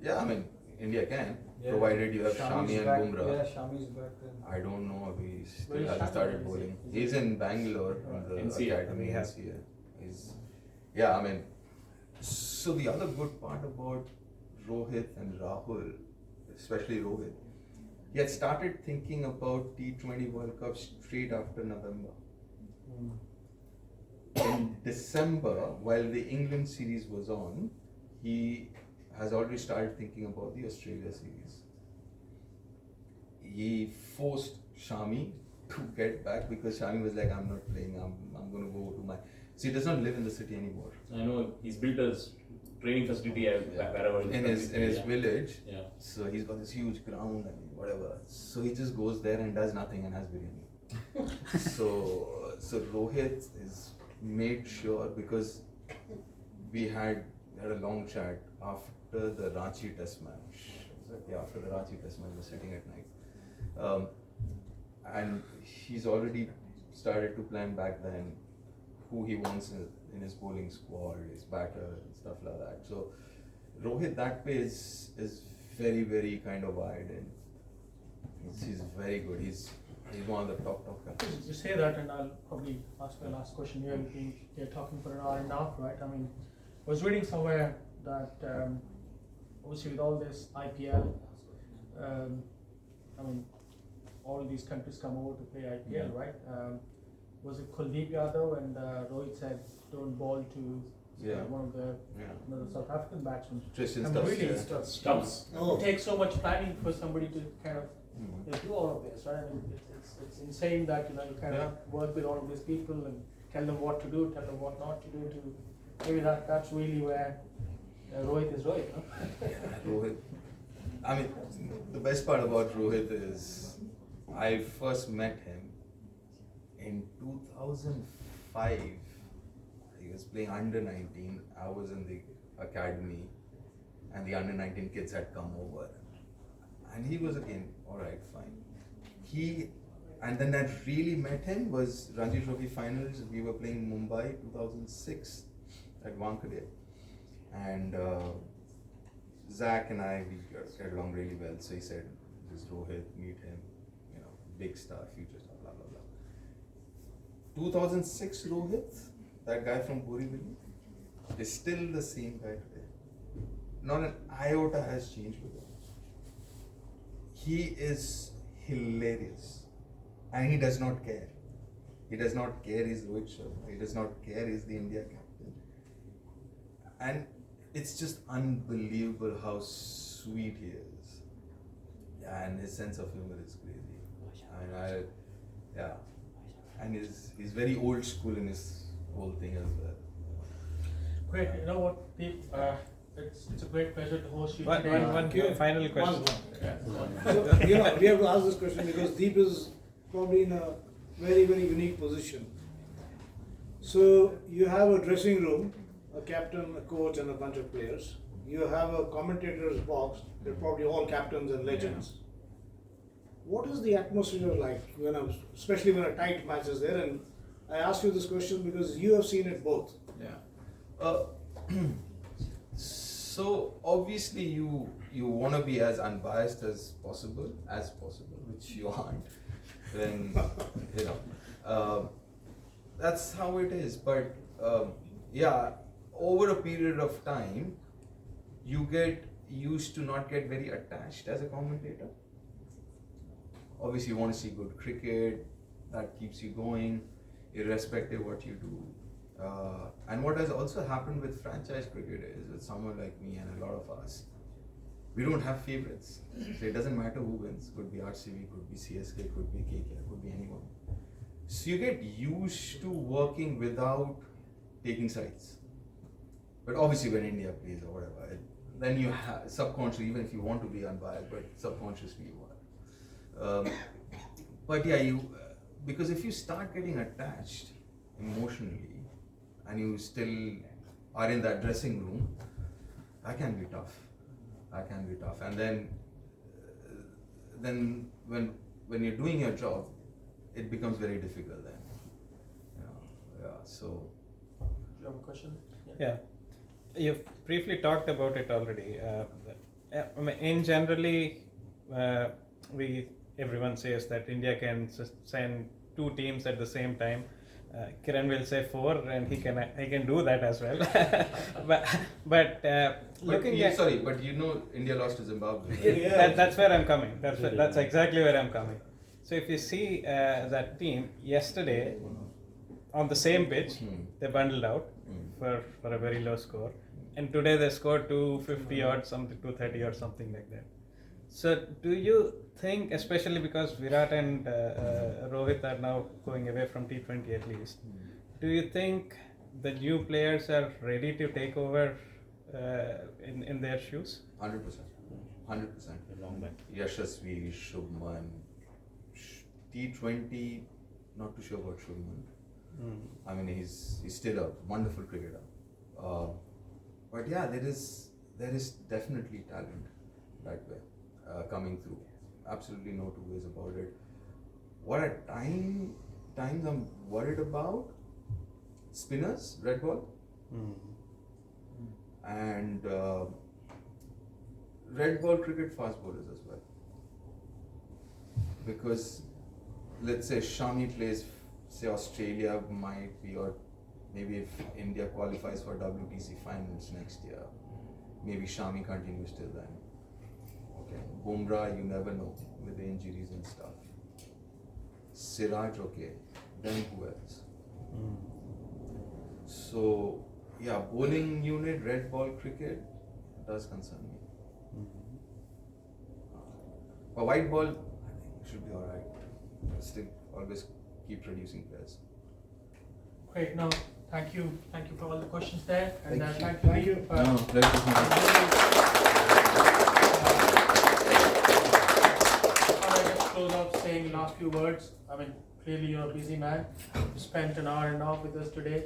Yeah, I mean, India can, Yeah. provided you have Shami's Shami and back. Bumrah. Yeah, Shami's back then. I don't know if he still Where is hasn't Shami? started bowling. He's in Bangalore on the NCA. academy NCA. Yeah, I mean, so the other good part about Rohit and Rahul, especially Rohit, he had started thinking about T20 World Cup straight after November. In December, while the England series was on, he has already started thinking about the Australia series. He forced Shami to get back because Shami was like, I'm not playing, I'm going to go to my... So he does not live in the city anymore. I know he's built a training facility wherever In his village. Yeah. So he's got this huge ground and whatever. So he just goes there and does nothing and has biryani. so Rohit is made sure, because we had a long chat after the Ranchi test match. After the Ranchi test match, we were sitting at night. And he's already started to plan back then who he wants in his bowling squad, his batter and stuff like that. So Rohit that way is very, very kind of wired in. He's very good. He's one of the top guys. You say that, and I'll probably ask my last question here. We've been here talking for an hour and a half, right? I mean, I was reading somewhere that obviously with all this IPL, I mean, all these countries come over to play IPL, right? Was it Kuldeep Yadav and Rohit said don't bowl to one of the South African batsmen. Tristan And Stubbs, really, yeah. Stubbs. it takes so much planning for somebody to kind of do all of this, right? I mean, it's insane that you kind of work with all of these people and tell them what to do, tell them what not to do. Maybe that's really where Rohit is Rohit, no? Rohit. I mean, the best part about Rohit is I first met him in 2005. He was playing under 19. I was in the academy, and the under 19 kids had come over, and he was again alright, fine. And then I really met him was Ranji Trophy finals. We were playing Mumbai 2006 at Wankhede, and Zach and I, we get along really well. So he said, "This Rohit, meet him. Big star, future star, blah blah blah." 2006 Rohit, that guy from Borivali, is still the same guy today. Not an iota has changed with him. He is hilarious, and he does not care. He does not care he's Rohit Sharma. He does not care he's the India captain. And it's just unbelievable how sweet he is. And his sense of humor is crazy. And he's very old school in his whole thing as well. Great. You know what, Deep? It's a great pleasure to host you One today. final question. So, we have to ask this question because Deep is probably in a very, very unique position. So you have a dressing room, a captain, a coach, and a bunch of players. You have a commentator's box. They're probably all captains and legends. What is the atmosphere like especially when a tight match is there? And I ask you this question because you have seen it both. So obviously you want to be as unbiased as possible, which you aren't. Then that's how it is. But over a period of time, you get used to not get very attached as a commentator. Obviously, you want to see good cricket, that keeps you going, irrespective what you do. And what has also happened with franchise cricket is with someone like me and a lot of us, we don't have favorites. So it doesn't matter who wins. Could be RCB, could be CSK, could be KKR, could be anyone. So you get used to working without taking sides. But obviously when India plays or whatever, then you have subconsciously, even if you want to be unbiased, but subconsciously you are. Because if you start getting attached emotionally and you still are in that dressing room, that can be tough. And then when you're doing your job, it becomes very difficult then. So. Do you have a question? Yeah. You've briefly talked about it already. In generally, everyone says that India can send 2 teams at the same time. Kiran will say 4, and he can do that as well. but India lost to Zimbabwe. That's where I'm coming. That's exactly where I'm coming. So if you see that team yesterday on the same pitch, they bundled out for a very low score, and today they scored 250 or something, 230 or something like that. So do you think, especially because Virat and Rohit are now going away from T20 at least, do you think the new players are ready to take over in their shoes? 100%. Yashasvi, Shubman, T20, not too sure about Shubman. I mean, he's still a wonderful cricketer. But yeah, there is definitely talent that way. Coming through, absolutely no 2 ways about it. What at times I'm worried about, spinners, red ball, and red ball cricket fast bowlers as well. Because let's say Shami plays, say Australia might be, or maybe if India qualifies for WTC finals next year, maybe Shami continues till then. Bumrah, you never know with the injuries and stuff. Siraj, okay. Then who else? So, yeah, bowling unit, red ball cricket does concern me. But white ball, I think should be alright. Still, always keep producing players. Great. No, thank you for all the questions there, and Thank you. thank you. Thank you. Deep, No, pleasure is mine. I just close out saying last few words. I mean, clearly you're a busy man. You spent an hour and a half with us today,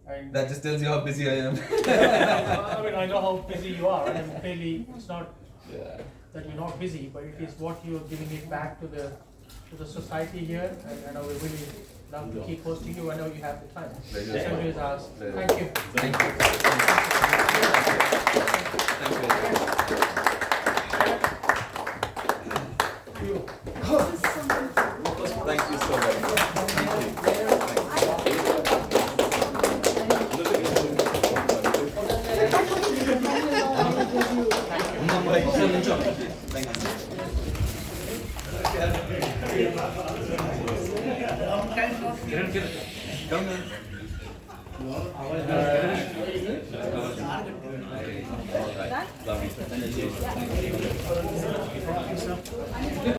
and That just tells you how busy I am. I mean, I know how busy you are. I mean, clearly it's not Yeah. that you're not busy, but it is what you're giving it back to the society here, and I know we really love to keep hosting you. I know you have the time. Pleasure. The center is ours. Pleasure. Thank you. Thank you. Thank you so much. Lovely.